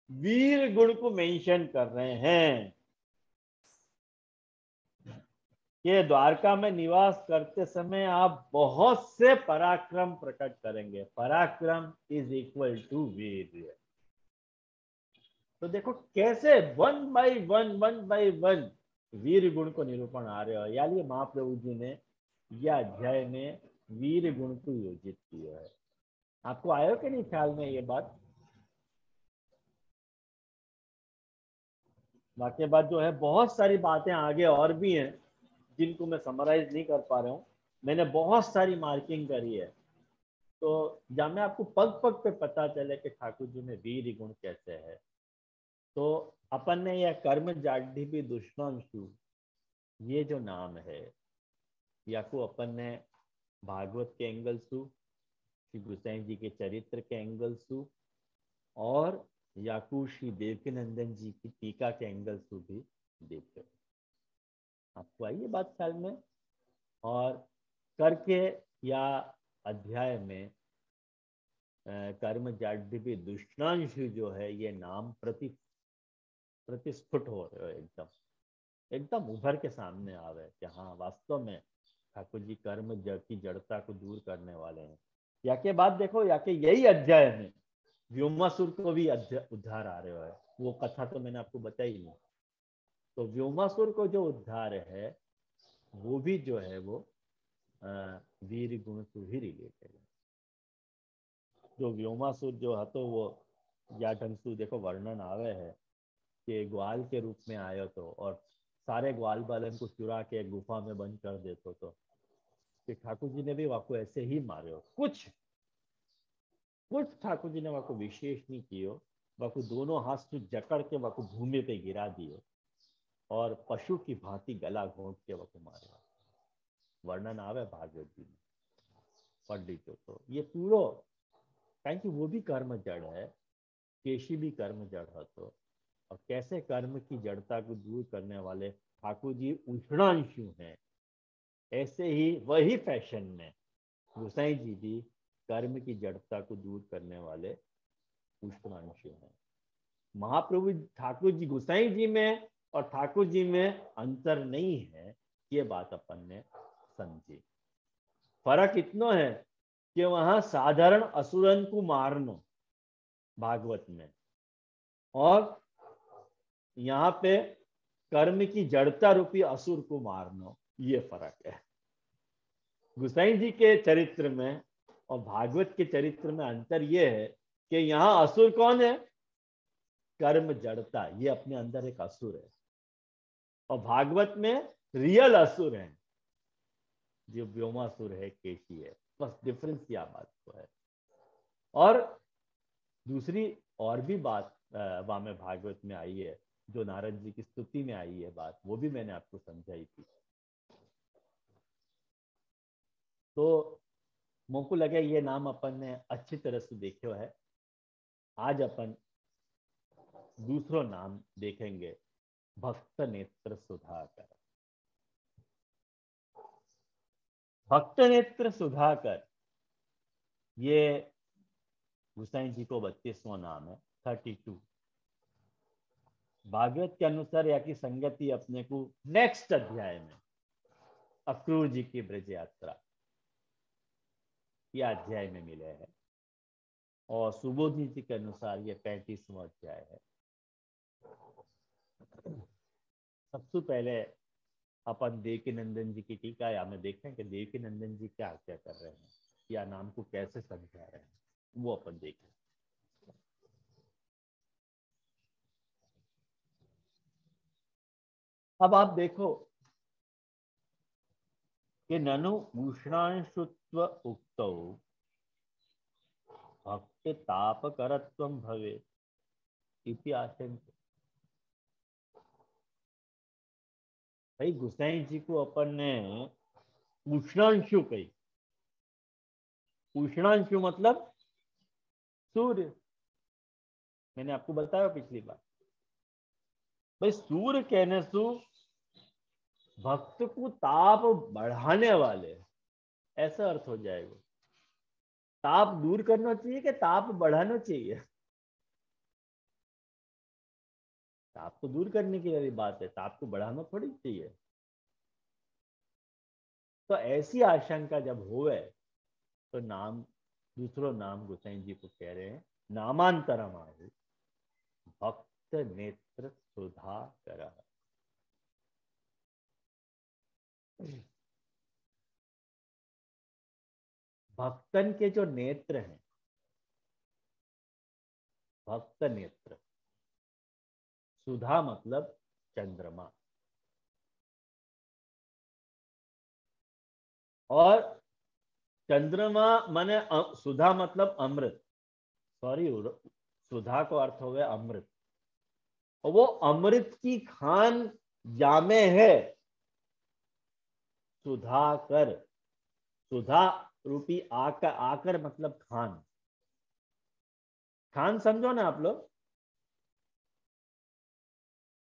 वीर गुण को मेंशन कर रहे हैं कि द्वारका में निवास करते समय आप बहुत से पराक्रम प्रकट करेंगे, पराक्रम इज इक्वल टू वीर। तो देखो कैसे वन बाय वन वीर गुण को निरूपण आ रहे हो, यानी महाप्रभु जी ने यह अध्याय में वीर गुण को योजित किया है। आपको आयो कि नहीं ख्याल में ये बात। बाकी बात जो है बहुत सारी बातें आगे और भी हैं जिनको मैं समराइज नहीं कर पा रहा हूँ, मैंने बहुत सारी मार्किंग करी है। तो जब मैं आपको पग पग पे पता चले कि ठाकुर जी में वीर गुण कैसे है, तो अपन ने यह कर्म जाड्ढी भी दुष्णांशु ये जो नाम है या को अपन ने भागवत के एंगल सु, श्री गोसाई जी के चरित्र के एंगल सु और याकू श्री देवकीनंदन जी की टीका के एंगल से भी देखते। आपको आई ये बात ख्याल में। और करके या अध्याय में कर्म जाड्ढी दुष्णांशु जो है ये नाम प्रतिस्फुट हो रहे हो, एकदम एकदम उभर के सामने आ रहे कि हाँ वास्तव में ठाकुर जी कर्म की जड़ता को दूर करने वाले हैं। या के बाद देखो या के यही अध्याय में व्योमासुर को भी उद्धार आ रहे है, वो कथा तो मैंने आपको बताई नहीं। तो व्योमासुर को जो उद्धार है वो भी जो है वो वीर गुण से ही रिलेटेड है। जो व्योमासुर जो है तो वो या ढंग से देखो वर्णन आवे है कि ग्वाल के रूप में आयो तो और सारे ग्वाल बालन को चुरा के गुफा में बंद कर देते तो कि ठाकुर जी ने भी वाको ऐसे ही मारे हो। कुछ ठाकुर जी ने वाको विशेष नहीं कियो, वाको दोनों हाथ से जकड़ के वाको भूमि पे गिरा दियो और पशु की भांति गला घोंट के वाको मारे। वर्णन आवे भागवत जी में पढ़ लीजिए तो ये पूरा कहीं कि वो भी कर्म जड़ है, केशी भी कर्म जड़ है। तो और कैसे कर्म की जड़ता को दूर करने वाले ठाकुर जी उष्णांशु हैं, ऐसे ही वही फैशन में गोसाई जी भी कर्म की जड़ता को दूर करने वाले उष्णांशु हैं। महाप्रभु ठाकुर जी गोसाई जी में और ठाकुर जी में अंतर नहीं है, ये बात अपन ने समझी। फर्क इतना है कि वहां साधारण असुरन को मारनो भागवत में, और यहाँ पे कर्म की जड़ता रूपी असुर को मारना, ये फर्क है। गुसाई जी के चरित्र में और भागवत के चरित्र में अंतर ये है कि यहाँ असुर कौन है? कर्म जड़ता, ये अपने अंदर एक असुर है। और भागवत में रियल असुर है, जो व्योमासुर है, केशी है। बस डिफरेंस यह बात को है। और दूसरी और भी बात वामे भागवत में आई है, जो नारद जी की स्तुति में आई है बात, वो भी मैंने आपको समझाई थी। तो मुझको लगे ये नाम अपन ने अच्छी तरह से देखे है। आज अपन दूसरो नाम देखेंगे, भक्त नेत्र सुधाकर। भक्त नेत्र सुधाकर, ये गुसाई जी को 32वां नाम है, 32। भागवत के अनुसार या की संगति अपने को नेक्स्ट अध्याय में अक्रूर जी की ब्रज यात्रा, यह अध्याय में मिले हैं। और सुबोधि जी के अनुसार ये 35वां अध्याय है। सबसे पहले अपन देवकी नंदन जी की टीका या में देखें कि देवकी नंदन जी क्या क्या कर रहे हैं, या नाम को कैसे समझा रहे हैं, वो अपन देखें। अब आप देखो कि ननु उष्णांशुत्व उक्तौ भक्ति ताप करत्वम भवे इति आशंक्य। भाई गुसाई जी को अपन ने उष्णांशु कही। उष्णांशु मतलब सूर्य। मैंने आपको बताया पिछली बार, भाई सूर्य कहने से भक्त को ताप बढ़ाने वाले, ऐसा अर्थ हो जाएगा। ताप दूर करना चाहिए कि ताप बढ़ाना चाहिए? ताप को दूर करने की वाली बात है, ताप को बढ़ाना थोड़ी चाहिए। तो ऐसी आशंका जब होवे तो नाम, दूसरो नाम गोसाई जी को कह रहे हैं नामांतरम आहु भक्त नेत्र सुधाकर। भक्तन के जो नेत्र हैं, भक्त नेत्र, सुधा मतलब चंद्रमा, और चंद्रमा माने सुधा मतलब अमृत। सॉरी, सुधा को अर्थ हो गया अमृत। और वो अमृत की खान जामे है सुधाकर। सुधा रूपी आकर, आकर मतलब खान। खान समझो ना आप लोग।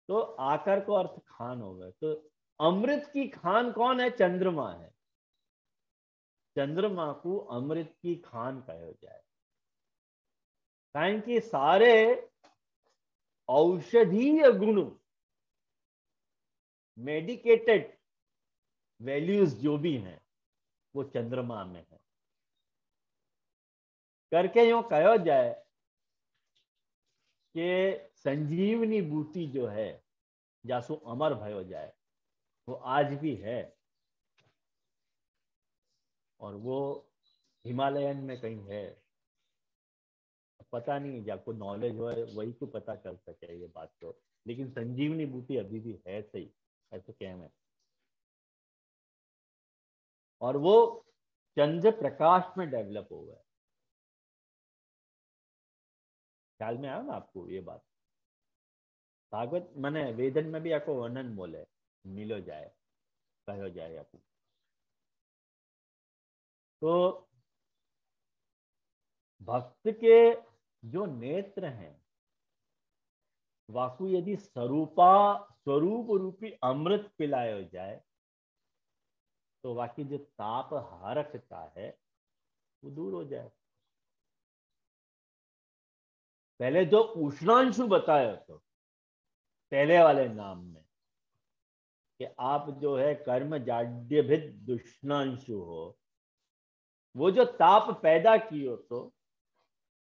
तो आकर को अर्थ खान हो गया। तो अमृत की खान कौन है? चंद्रमा है। चंद्रमा को अमृत की खान कहा जाए, कारण कि सारे औषधीय गुण, मेडिकेटेड वैल्यूज जो भी हैं, वो चंद्रमा में है। करके यूं कहा जाए कि संजीवनी बूटी जो है, जासु अमर भयो जाए, वो आज भी है। और वो हिमालयन में कहीं है, पता नहीं, जाको नॉलेज हो वही को पता चल सके ये बात तो। लेकिन संजीवनी बूटी अभी भी है, सही ऐसे कहना है। और वो चंद्र प्रकाश में डेवलप हो गया। ख्याल में आया ना आपको ये बात? भागवत माने वेदन में भी आपको वर्णन बोले, मिलो जाए, कहो जाए आपको। तो भक्त के जो नेत्र हैं, वाकु यदि स्वरूप रूपी अमृत पिलाया जाए तो वाकई जो ताप हारकता है वो दूर हो जाए। पहले जो उष्णांशु बताया तो पहले वाले नाम में कि आप जो है कर्म जाड्यभिद दुष्णांशु हो, वो जो ताप पैदा किए तो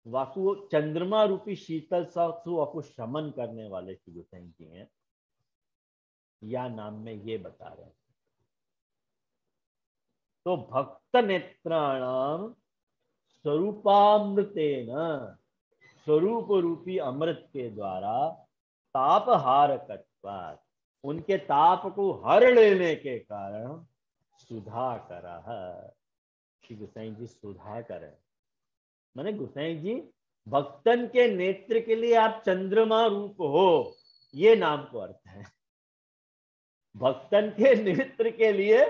वाकु चंद्रमा रूपी शीतल सु वाकु शमन करने वाले श्री गोसाई जी हैं, या नाम में ये बता रहे हैं। तो भक्त नेत्राणाम स्वरूपामृतेन, स्वरूप रूपी अमृत के द्वारा तापहार कत्वात्, उनके ताप को हर लेने के कारण सुधाकर, श्री गोसाई जी सुधाकर है। माने गोसाई जी भक्तन के नेत्र के लिए आप चंद्रमा रूप हो, ये नाम को अर्थ है। भक्तन के नेत्र के लिए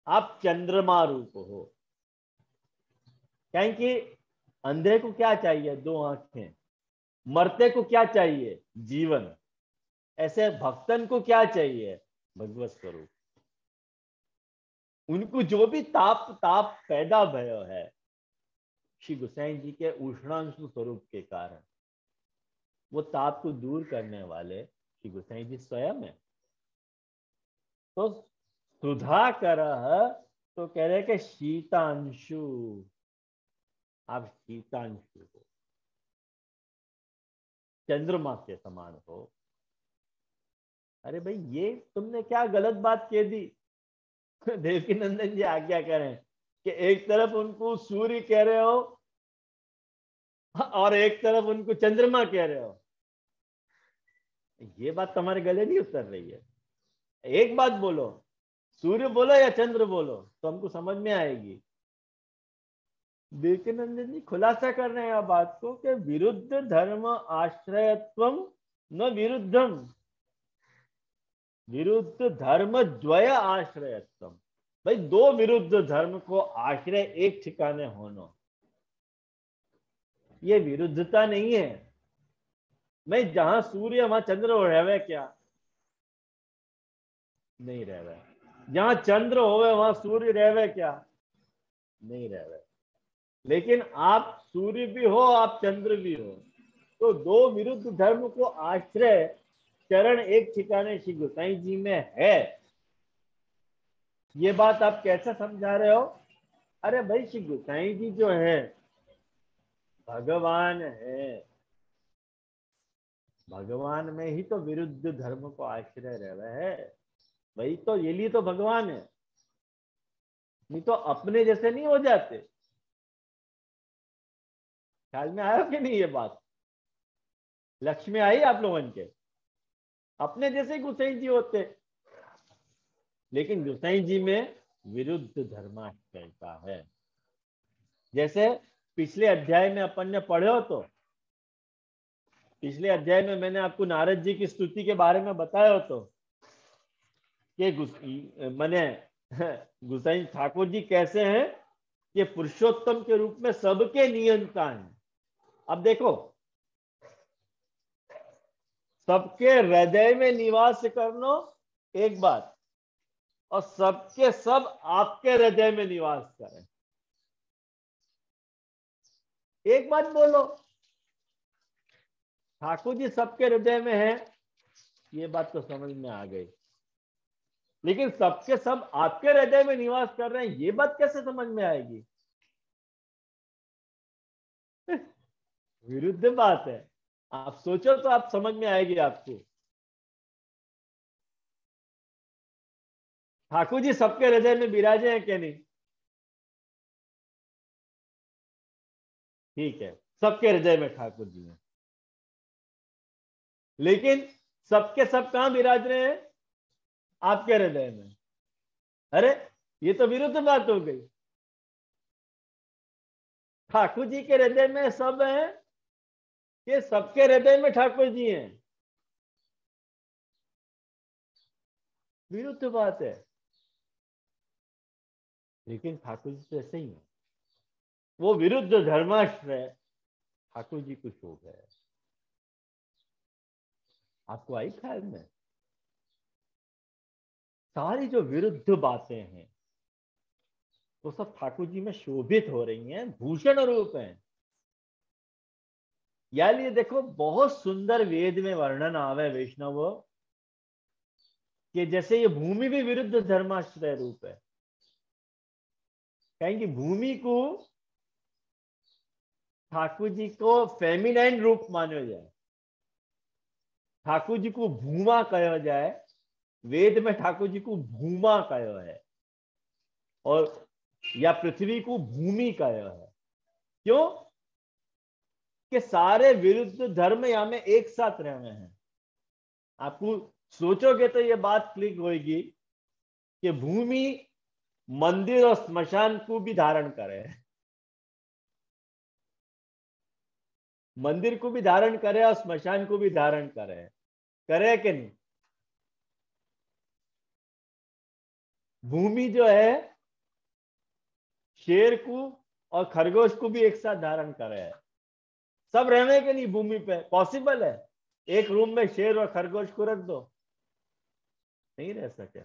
आप चंद्रमा रूप हो। क्योंकि अंधे को क्या चाहिए? दो आंखें। मरते को क्या चाहिए? जीवन। ऐसे भक्तन को क्या चाहिए? भगवत स्वरूप। उनको जो भी ताप ताप पैदा भयो है श्री गोसाई जी के उष्णांशु स्वरूप के कारण, वो ताप को दूर करने वाले श्री गोसाई जी स्वयं है। तो सुधा कर, तो कह रहे कि शीतांशु, आप शीतांशु हो, चंद्रमा के समान हो। अरे भाई ये तुमने क्या गलत बात कह दी? देवकी नंदन जी आज्ञा करें कि एक तरफ उनको सूर्य कह रहे हो और एक तरफ उनको चंद्रमा कह रहे हो। ये बात तुम्हारे गले नहीं उतर रही है। एक बात बोलो, सूर्य बोलो या चंद्र बोलो, तो हमको समझ में आएगी। देवकी नंदन जी खुलासा कर रहे हैं बात को कि विरुद्ध धर्म आश्रयत्वम न विरुद्धम, विरुद्ध धर्म द्वय आश्रयत्वम। भाई दो विरुद्ध धर्म को आश्रय एक ठिकाने होना, ये विरुद्धता नहीं है। मैं जहां सूर्य वहां चंद्र रहे क्या? नहीं रहे। जहां चंद्र होवे वहां सूर्य रहे क्या? नहीं रहे। लेकिन आप सूर्य भी हो, आप चंद्र भी हो, तो दो विरुद्ध धर्म को आश्रय चरण एक ठिकाने श्री गोसाई जी में है। ये बात आप कैसे समझा रहे हो? अरे भाई श्री गोसाई जी जो है भगवान है, भगवान में ही तो विरुद्ध धर्म को आश्रय रह रहे है। वही तो, ये लिए तो भगवान है, नहीं तो अपने जैसे नहीं हो जाते। ख्याल में आया कि नहीं ये बात? लक्ष्य में आई आप लोगों के? अपने जैसे गोसाई जी होते, लेकिन गोसाई जी में विरुद्ध धर्माश्रय का है। जैसे पिछले अध्याय में अपन ने पढ़े हो, तो पिछले अध्याय में मैंने आपको नारद जी की स्तुति के बारे में बताया हो, तो कि मैंने गोसाई ठाकुर जी कैसे हैं, ये पुरुषोत्तम के रूप में सबके नियंता हैं। अब देखो, सबके हृदय में निवास करना एक बात, और सबके सब आपके हृदय में निवास करें एक बात। बोलो, ठाकुर जी सबके हृदय में है, ये बात तो समझ में आ गई। लेकिन सबके सब आपके हृदय में निवास कर रहे हैं, ये बात कैसे समझ में आएगी? विरुद्ध बात है। आप सोचो तो आप समझ में आएगी आपको। ठाकुर जी सबके हृदय में विराजे हैं क्या? नहीं? ठीक है, सबके हृदय में ठाकुर जी हैं, लेकिन सबके सब कहां विराज रहे हैं? आपके हृदय में। अरे ये तो विरुद्ध बात हो गई। ठाकुर जी के हृदय में सब है, ये सबके हृदय में ठाकुर जी हैं, विरुद्ध बात है। लेकिन ठाकुर जी तो ऐसे ही है, वो विरुद्ध धर्माश्रय ठाकुर जी कुछ हो गए। आपको आई ख्याल में? सारी जो विरुद्ध बातें हैं वो सब ठाकुर जी में शोभित हो रही हैं, भूषण रूप हैं। या लिए देखो, बहुत सुंदर वेद में वर्णन आवे वैष्णव कि जैसे ये भूमि भी विरुद्ध धर्माश्रय रूप है। कहेंगे भूमि को ठाकुर जी को फेमिनाइन रूप मानो जाए, ठाकुर जी को भूमा कहो जाए, वेद में ठाकुर जी को भूमा कहो है, और या पृथ्वी को भूमि कहो है। क्यों? कि सारे विरुद्ध धर्म यहां में एक साथ रहे हैं। आपको सोचोगे तो ये बात क्लिक होगी कि भूमि मंदिर और स्मशान को भी धारण करे, मंदिर को भी धारण करे और स्मशान को भी धारण करे कि नहीं? भूमि जो है शेर को और खरगोश को भी एक साथ धारण करे है। सब रहने के नहीं भूमि पे पॉसिबल है? एक रूम में शेर और खरगोश को रख दो, नहीं रह सके।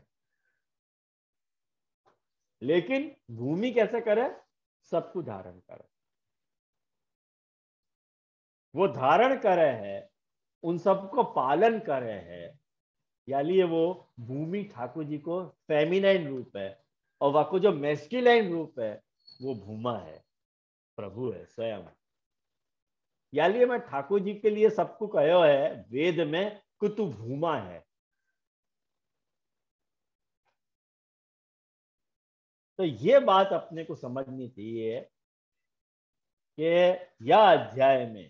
लेकिन भूमि कैसे करे? सबको धारण करे। वो धारण करे है, उन सबको पालन करे है। यानी वो भूमि ठाकुर जी को फेमिनाइन रूप है, और वह को जो मैस्कुलाइन रूप है वो भूमा है, प्रभु है स्वयं। यानी मैं ठाकुर जी के लिए सबको कहो है वेद में कि तू भूमा है। तो ये बात अपने को समझनी चाहिए कि यह अध्याय में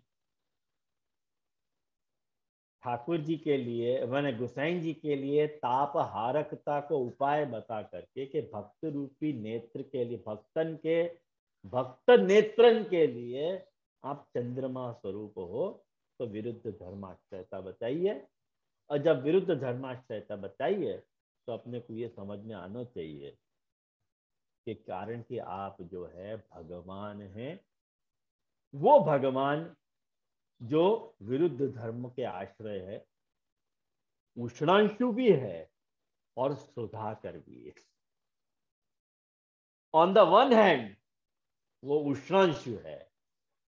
ठाकुर जी के लिए, मैंने गोसाई जी के लिए ताप हारकता को उपाय बता करके कि भक्त रूपी नेत्र के लिए, भक्तन के भक्त नेत्रन के लिए आप चंद्रमा स्वरूप हो, तो विरुद्ध धर्माश्रयता बताइए। और जब विरुद्ध धर्माश्रयता बताइए तो अपने को ये समझ में आना चाहिए कि कारण कि आप जो है भगवान हैं, वो भगवान जो विरुद्ध धर्म के आश्रय है, उष्णांशु भी है और सुधाकर भी है। ऑन द वन हैंड वो उष्णांशु है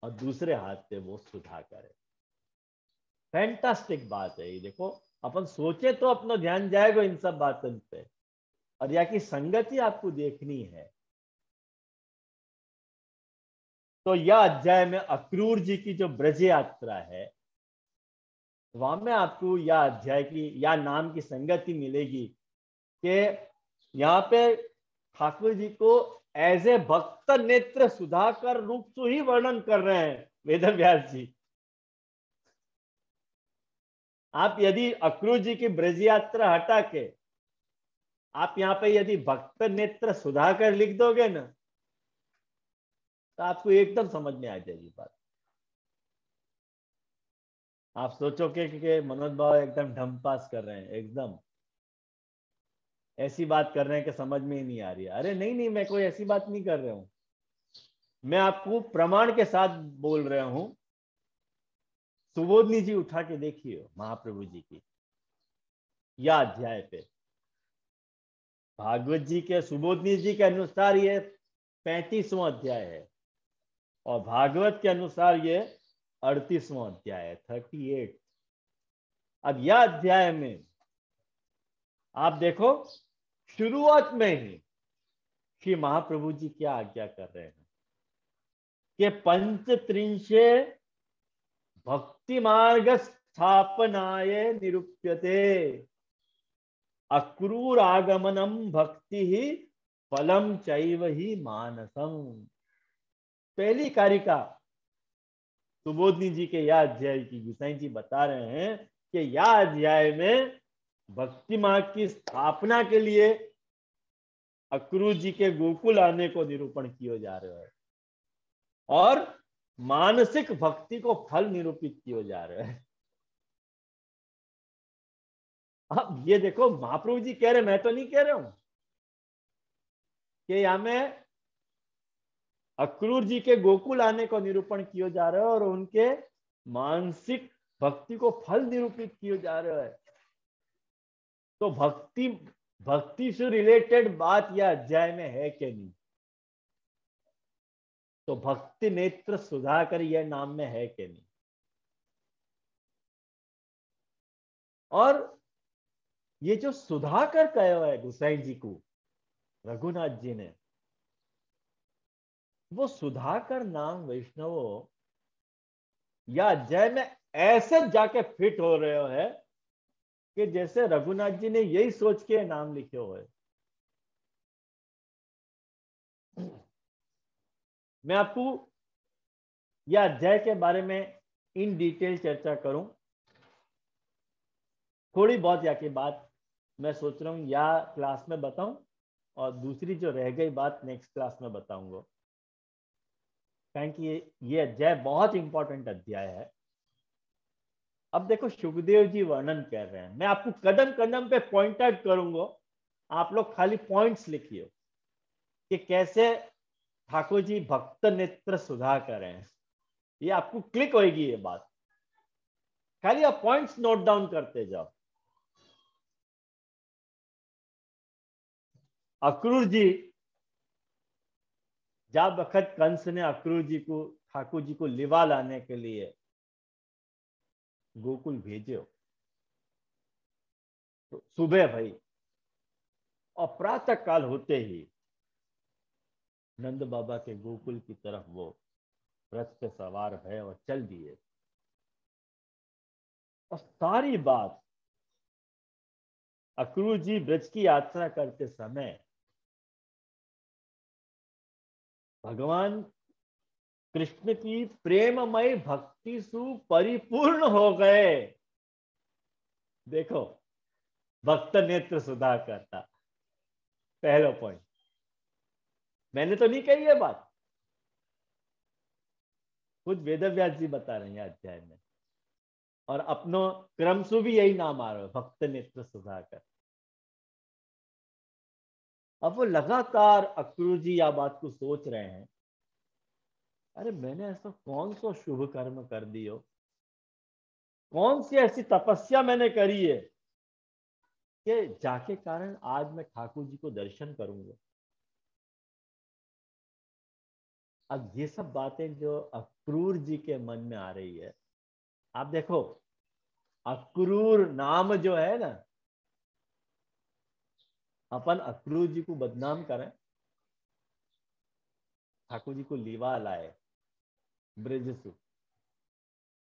और दूसरे हाथ से वो सुधाकर है। फैंटास्टिक बात है ये। देखो, अपन सोचे तो अपना ध्यान जाएगा इन सब बातों पे, और यहाँ की संगति आपको देखनी है। तो यह अध्याय में अक्रूर जी की जो ब्रज यात्रा है, वहां में आपको यह अध्याय की या नाम की संगति मिलेगी कि यहाँ पे ठाकुर जी को एज ए भक्त नेत्र सुधाकर रूप से ही वर्णन कर रहे हैं वेद व्यास जी। आप यदि अक्रूर जी की ब्रज यात्रा हटा के आप यहाँ पे यदि भक्त नेत्र सुधाकर लिख दोगे ना, तो आपको एकदम समझ में आ जाएगी बात। आप सोचोगे कि मनोज भाव एकदम ढंपास कर रहे हैं, एकदम ऐसी बात कर रहे हैं कि समझ में ही नहीं आ रही है। अरे नहीं नहीं, मैं कोई ऐसी बात नहीं कर रहा हूं, मैं आपको प्रमाण के साथ बोल रहा हूं। सुबोधनी जी उठा के देखिए महाप्रभु जी की या अध्याय पे, भागवत जी के सुबोधनी जी के अनुसार ये 35वां अध्याय है, और भागवत के अनुसार ये 38वां अध्याय है, 38। अब यह अध्याय में आप देखो, शुरुआत में ही श्री महाप्रभु जी क्या आज्ञा कर रहे हैं कि पंचत्रिंशे भक्ति मार्ग स्थापनाय निरूप्यते अक्रूर आगमनम भक्ति ही फलम चैव ही मानसम। पहली कारिका सुबोधनी जी के यह अध्याय की गोसाई जी बता रहे हैं कि यह अध्याय में भक्ति मार्ग की स्थापना के लिए अक्रूर जी के गोकुल आने को निरूपण किया जा रहा है, और मानसिक भक्ति को फल निरूपित किया जा रहा है। अब ये देखो, महाप्रभु जी कह रहे, मैं तो नहीं कह रहा हूं कि यहां में अक्रूर जी के गोकुल आने को निरूपण किया जा रहा है और उनके मानसिक भक्ति को फल निरूपित किया जा रहा है। तो भक्ति से रिलेटेड बात यह अध्याय में है कि नहीं? तो भक्ति नेत्र सुधाकर यह नाम में है कि नहीं? और ये जो सुधाकर कहा है गोसाई जी को रघुनाथ जी ने, वो सुधाकर नाम वैष्णवों या जय में ऐसे जाके फिट हो रहे हो है कि जैसे रघुनाथ जी ने यही सोच के नाम लिखे हुए। मैं आपको या जय के बारे में इन डिटेल चर्चा करूं, थोड़ी बहुत या की बात मैं सोच रहा हूं या क्लास में बताऊं, और दूसरी जो रह गई बात नेक्स्ट क्लास में बताऊंगा, क्योंकि ये अध्याय बहुत इंपॉर्टेंट अध्याय है। अब देखो सुखदेव जी वर्णन कर रहे हैं, मैं आपको कदम कदम पे पॉइंट आउट करूंगा, आप लोग खाली पॉइंट्स लिखिए कि कैसे ठाकुर जी भक्त नेत्र सुधा करें। ये आपको क्लिक होगी ये बात, खाली आप पॉइंट्स नोट डाउन करते जाओ। अक्रूर जी, जब वक्त कंस ने अक्रूर जी को ठाकुर जी को लिवा लाने के लिए गोकुल भेजे, तो सुबह भाई और प्रातः काल होते ही नंद बाबा के गोकुल की तरफ वो रथ पे सवार है और चल दिए। और सारी बात अक्रूर जी ब्रज की यात्रा करते समय भगवान कृष्ण की प्रेममय भक्ति सु परिपूर्ण हो गए। देखो, भक्त नेत्र सुधा करता, पहला पॉइंट। मैंने तो नहीं कही ये बात, खुद वेदव्यास जी बता रहे हैं अध्याय में, और अपनो क्रमसु भी यही नाम आ रहा है, भक्त नेत्र सुधाकर। अब वो लगातार अक्रूर जी या बात को सोच रहे हैं, अरे मैंने ऐसा कौन सा शुभ कर्म कर दियो, कौन सी ऐसी तपस्या मैंने करी है कि जाके कारण आज मैं ठाकुर जी को दर्शन करूंगा। अब ये सब बातें जो अक्रूर जी के मन में आ रही है, आप देखो अक्रूर नाम जो है ना, अपन अक्रूर जी को बदनाम करें, ठाकुर जी को लीवा लाए ब्रज से,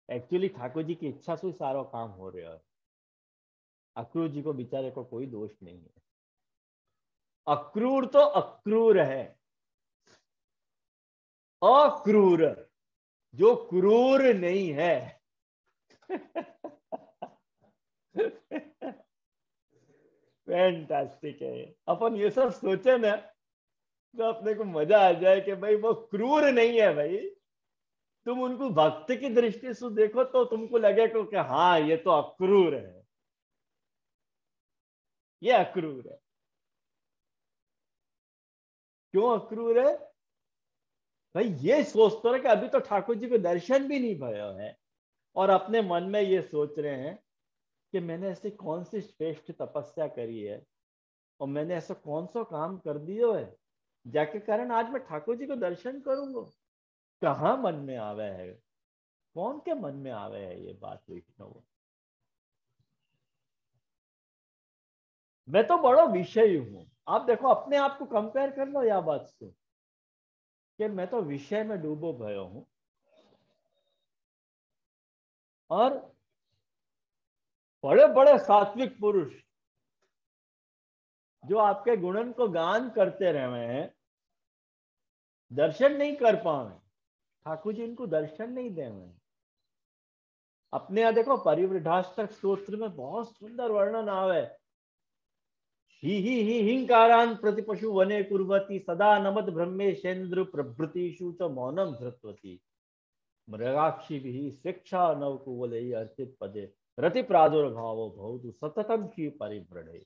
एक्चुअली ठाकुर जी की इच्छा से सारा काम हो रहा है। अक्रूर जी को बेचारे को कोई दोष नहीं है। अक्रूर तो अक्रूर है, अक्रूर जो क्रूर नहीं है। फैंटास्टिक है। अपन ये सब सोचे ना तो अपने को मजा आ जाए कि भाई वो क्रूर नहीं है भाई, तुम उनको भक्त की दृष्टि से देखो तो तुमको लगेगा कि हाँ ये तो अक्रूर है, ये अक्रूर है। क्यों अक्रूर है भाई? ये सोचते रहे कि अभी तो ठाकुर जी को दर्शन भी नहीं भयो है, और अपने मन में ये सोच रहे हैं कि मैंने ऐसी कौन सी श्रेष्ठ तपस्या करी है और मैंने ऐसा कौन सा काम कर दिया है जाके कारण आज मैं ठाकुर जी को दर्शन करूंगा। कहाँ मन में आवे है, कौन के मन में आवे है ये बात विष्णु? मैं तो बड़ा विषय हूं। आप देखो अपने आप को कंपेयर कर लो या बात से कि मैं तो विषय में डूबो भयो हूं, और बड़े बड़े सात्विक पुरुष जो आपके गुणन को गान करते रहे हैं दर्शन नहीं कर पाए, ठाकुर जी इनको दर्शन नहीं दे रहे। अपने यहाँ देखो परिवृढ़ाष्टक स्तोत्र में बहुत सुंदर वर्णन आवे, ही हिंकारान प्रतिपशु वने कुर्वती सदा नमद ब्रह्मेशेन्द्र प्रभृतिषु च मौनम धृतवती मृगाक्षी भी शिक्षा नवकुवले अर्चित पदे रति प्रादुर्भाव बहुत सततम की परिवृढ़े।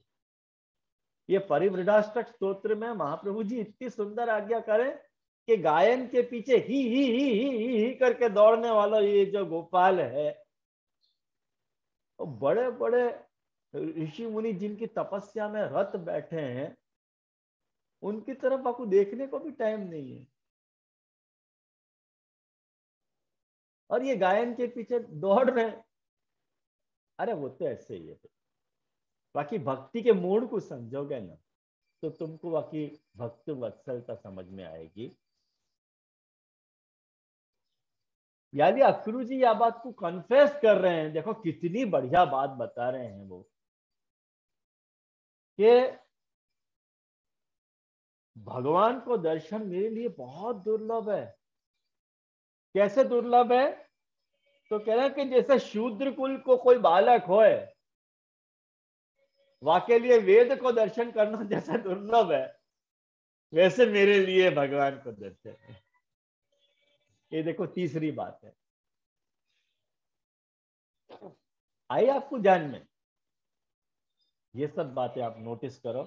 ये परिवृढ़ाष्टक स्तोत्र में महाप्रभु जी इतनी सुंदर आज्ञा करें कि गायन के पीछे ही करके दौड़ने वाला ये जो गोपाल है, तो बड़े बड़े ऋषि मुनि जिनकी तपस्या में रत बैठे हैं उनकी तरफ आपको देखने को भी टाइम नहीं है, और ये गायन के पीछे दौड़ रहे हैं। अरे वो तो ऐसे ही है, बाकी भक्ति के मूड को समझोगे ना तो तुमको बाकी भक्त वत्सलता समझ में आएगी। यानी अखरू जी यह बात को कन्फेस कर रहे हैं। देखो कितनी बढ़िया बात बता रहे हैं वो, कि भगवान को दर्शन मेरे लिए बहुत दुर्लभ है। कैसे दुर्लभ है? तो कह रहे हैं कि जैसे शूद्र कुल को कोई बालक होए, वाके लिए वेद को दर्शन करना जैसा दुर्लभ है, वैसे मेरे लिए भगवान को दर्शन है। ये देखो तीसरी बात है, आई आपको ध्यान में? ये सब बातें आप नोटिस करो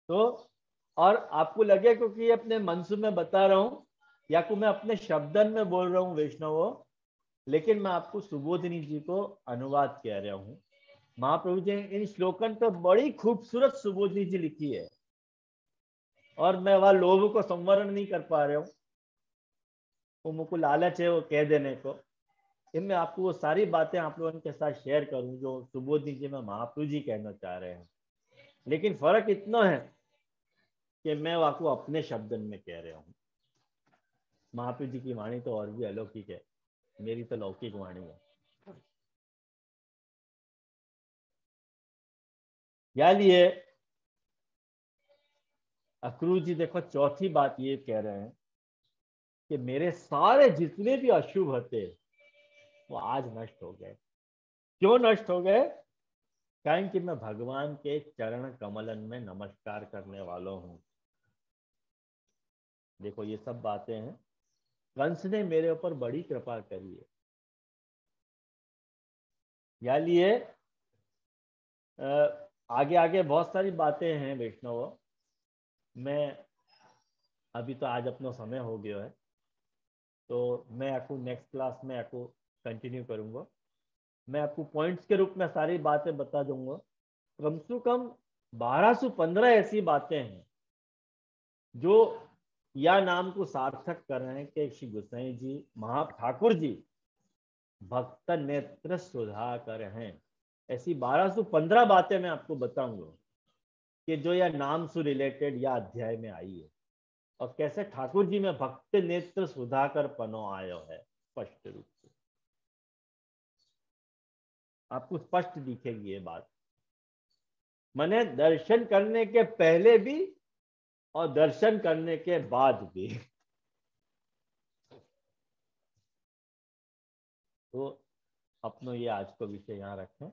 तो, और आपको लगे क्योंकि अपने मन से मैं बता रहा हूं या को मैं अपने शब्दन में बोल रहा हूं वैष्णवों, लेकिन मैं आपको सुबोधिनी जी को अनुवाद कह रहा हूं। महाप्रभु जी इन श्लोकन पर बड़ी खूबसूरत सुबोधिनी जी लिखी है, और मैं वह लोभ को संवरण नहीं कर पा रहा हूँ, वो मुझको लालच है वो कह देने को। इनमें आपको वो सारी बातें आप लोगों के साथ शेयर करूं जो सुबोधिनी जी में महाप्रभु जी कहना चाह रहे हैं। लेकिन फर्क इतना है कि मैं आपको अपने शब्दन में कह रहा हूँ। महाप्रभु जी की वाणी तो और भी अलौकिक है, मेरी तो लौकिक वाणी है। लिए अक्रू जी देखो चौथी बात ये कह रहे हैं कि मेरे सारे जितने भी अशुभ थे वो आज नष्ट हो गए। क्यों नष्ट हो गए? कारण कि मैं भगवान के चरण कमलन में नमस्कार करने वाला हूं। देखो ये सब बातें हैं, कंस ने मेरे ऊपर बड़ी कृपा करी है। या लिए आगे आगे बहुत सारी बातें हैं वैष्णव। मैं अभी तो आज अपना समय हो गया है, तो मैं आपको नेक्स्ट क्लास में आपको कंटिन्यू करूंगा। मैं आपको पॉइंट्स के रूप में सारी बातें बता दूंगा। कम से कम 1215 ऐसी बातें हैं जो या नाम को सार्थक कर रहे हैं कि श्री गोसाई जी महा ठाकुर जी भक्त नेत्र सुधाकर हैं। ऐसी 1215 बातें मैं आपको बताऊंगा कि जो यह नाम से रिलेटेड या अध्याय में आई है, और कैसे ठाकुर जी में भक्त नेत्र सुधाकर पनो आयो है। स्पष्ट रूप से आपको स्पष्ट दिखेगी ये बात। मैंने दर्शन करने के पहले भी और दर्शन करने के बाद भी। तो अपनो ये आज को विषय यहाँ रखें।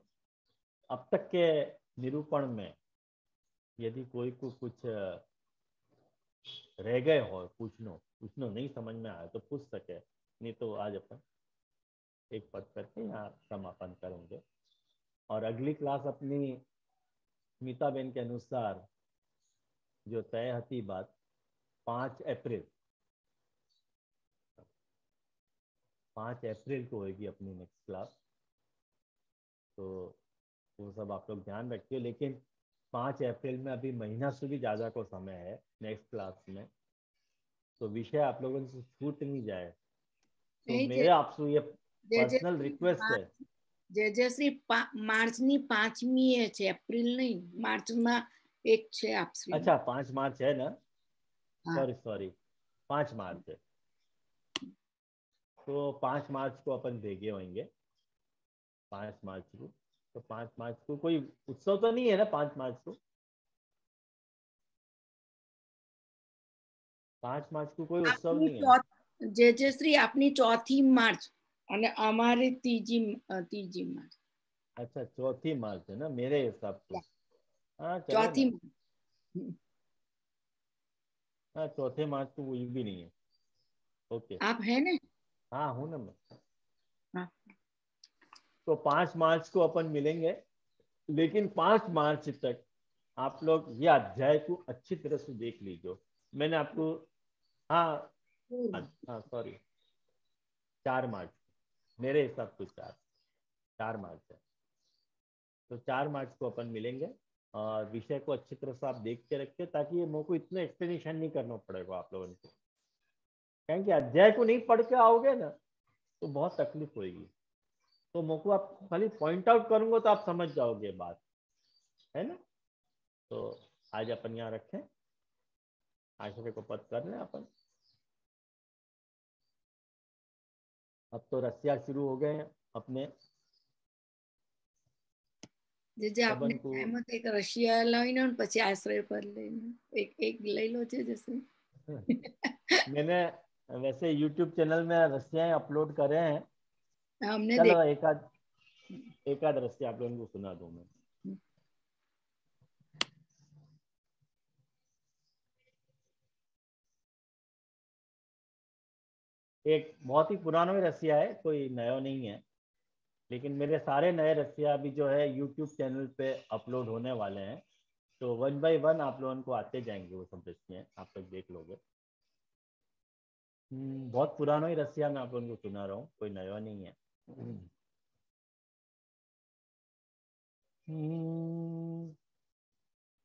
अब तक के निरूपण में यदि कोई को कुछ रह गए हो, पूछनो नहीं समझ में आया तो पूछ सके, नहीं तो आज अपन एक पद करके यहाँ समापन करेंगे। और अगली क्लास अपनी स्मिता बेन के अनुसार जो तय हती बात 5 अप्रैल, 5 अप्रैल को होगी अपनी नेक्स्ट क्लास। तो वो सब आप लोग ध्यान रखिए। लेकिन 5 अप्रैल में अभी महीना से भी ज़्यादा को समय है नेक्स्ट क्लास में, तो विषय आप लोगों से छूट नहीं जाए। तो मेरे आपसे ये पर्सनल रिक्वेस्ट है। જયશ્રી માર્ચની 5મી છે, એપ્રિલ નહીં, માર્ચમાં એક છે આપશ્રી। अच्छा 5 मार्च है ना? सॉरी सॉरी 5 मार्च है। तो 5 मार्च को अपन भेगे होंगे, 5 मार्च को। तो 5 मार्च को कोई उत्सव तो नहीं है ना? 5 मार्च को, 5 मार्च को कोई उत्सव नहीं है ना? જયશ્રી આપની 4 માર્ચ અને અમારી ત્રીજી માર્ચ। अच्छा 4 मार्च है ना मेरे हिसाब से। हाँ चले चौथी ना। मार्च। हाँ 4 मार्च को कोई भी नहीं है। ओके। आप है ना? हाँ हूँ ना मैं। हाँ। तो 5 मार्च को अपन मिलेंगे। लेकिन 5 मार्च तक आप लोग ये अध्याय को अच्छी तरह से देख लीजिए। मैंने आपको, हाँ हाँ सॉरी 4 मार्च, मेरे हिसाब से 4 मार्च है। तो 4 मार्च को अपन मिलेंगे, और विषय को अच्छी तरह से आप देख के रखिए, ताकि ये मेरे को इतना एक्सप्लेनेशन नहीं करना पड़ेगा आप लोगों को। क्योंकि अध्याय को नहीं पढ़ के आओगे ना तो बहुत तकलीफ होगी। तो मेरे को आप खाली पॉइंट आउट करूंगा तो आप समझ जाओगे बात, है ना? तो आज अपन यहाँ रखें, आशय को पद कर लें अपन। अब तो रसिया शुरू हो गए हैं अपने જે આપણે सबन को। એમ જ એક રશિયા લઈને પછી આશ્રય પર લઈને એક એક લઈ લો છે જैसे मैंने वैसे YouTube चैनल में रसियाएं अपलोड करे हैं। हमने देख। चलो एक आध रसिया आप लोगों को सुना दूं मैं। एक बहुत ही पुराना भी रसिया है, कोई नया नहीं है, लेकिन मेरे सारे नए रसिया अभी जो है यूट्यूब चैनल पे अपलोड होने वाले हैं। तो वन बाय वन आप लोगों को आते जाएंगे वो सब रसिया, आप लोग देख लोगे। बहुत पुराना ही रसिया मैं आप लोगों को सुना रहा हूँ, कोई नया नहीं है।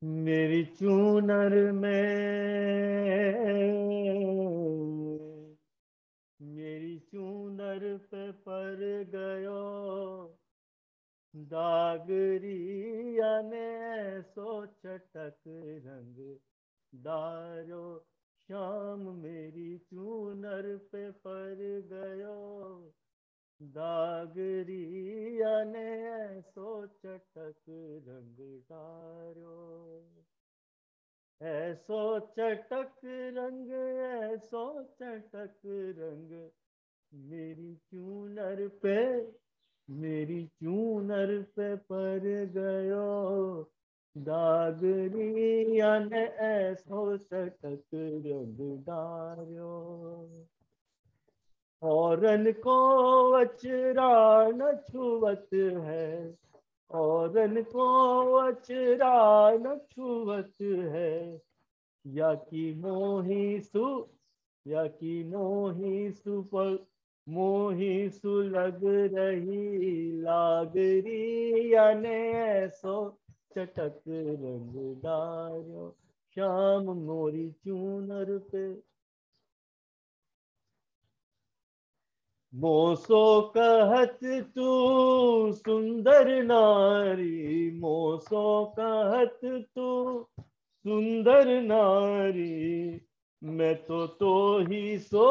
मेरी चूनर में, मेरी चूनर पे पर गयो दागरिया ने सो चटक रंग दारो श्याम, मेरी चूनर पे पर गयो दागरिया ने सो चटक रंग डारो, ऐसो चटक रंग, ऐसो चटक रंग मेरी चूनर पे, मेरी चूनर पे पर गयो दागरिया ने ऐसो चटक रंग डारो, औरन को अचरा न छुवत है, औरन को अचरा न छुवत है, या की मोही सु, या की मोही सु पर मोही सुलग रही लागरी, याने ऐसो चटक रंग डारो श्याम मोरी चूनर पे, मोसो कहत तू सुंदर नारी, मोसो कहत तू सुंदर नारी, मैं तो ही सो,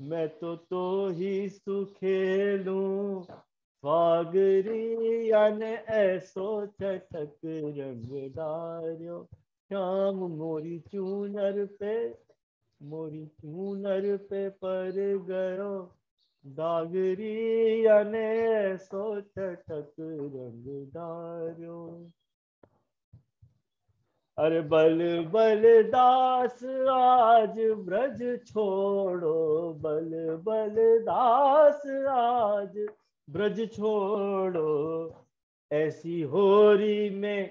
मैं तो ही सुखेलूं फागरी, याने ऐसो चटक रंग डारो श्याम मोरी चूनर पे, मोरी चूनर पे पर गयो दागरी, याने ऐसो चटक रंग डारो, अरे बल बल दास आज ब्रज छोड़ो, बल बल दास आज ब्रज छोड़ो, ऐसी होरी में,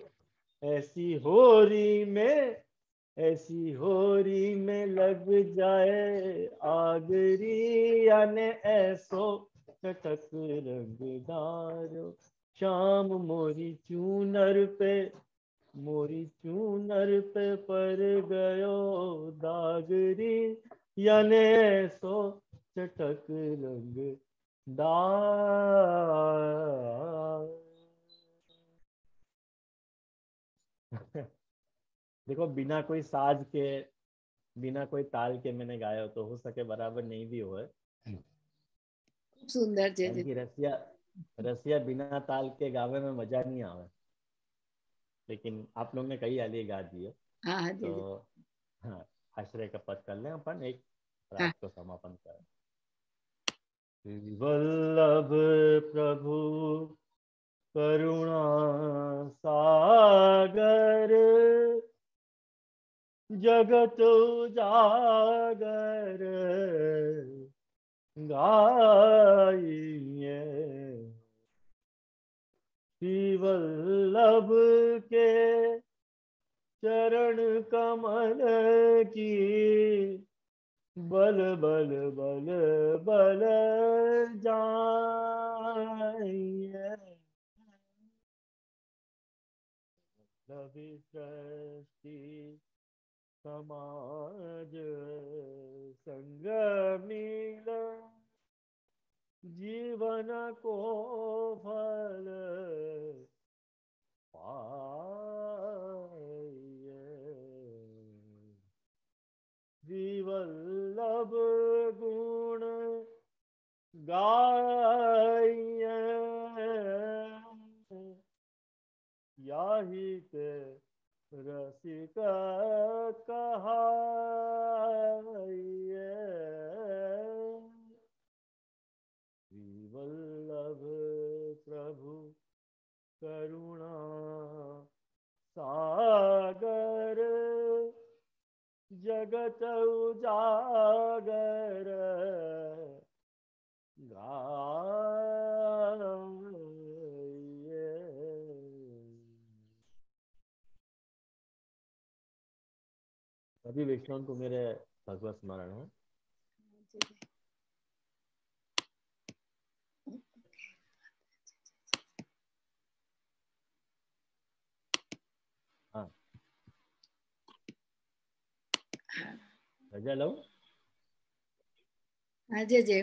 ऐसी होरी में, ऐसी होरी में लग जाए आगरी, याने ऐसो चटक रंग डारो श्याम मोरी चूनर पे, मोरी चूनर पे पर गयो दागरी, याने ऐसो चटक रंग डार। देखो बिना कोई साज के, बिना कोई ताल के मैंने गाया हो सके बराबर नहीं भी हो है, खूब सुंदर છે કારણ કે रसिया, रसिया बिना ताल के गावे में मजा नहीं आवे, लेकिन आप लोग ने कई आलिए गा दिए। હા હા तो जी हाँ, आश्रय का पद कर लें अपन, एक हाँ रात को समापन करें। वल्लभ प्रभु करुणा सागर, जगत उजागर गाइए, श्री वल्लभ के चरण कमल की बल बल बल बल जाइए, रवि सृष्टि समाज संग मिल, जीवन को फल पाइए, श्री वल्लभ गुण गाइए याही के रसिक कहाइए श्री वल्लभ प्रभु करुणा सागर जगत उजागर गाइए। अभी वैष्णव को मेरे भगवत स्मरण है। हाँ रजा लो। हाँ जय जय।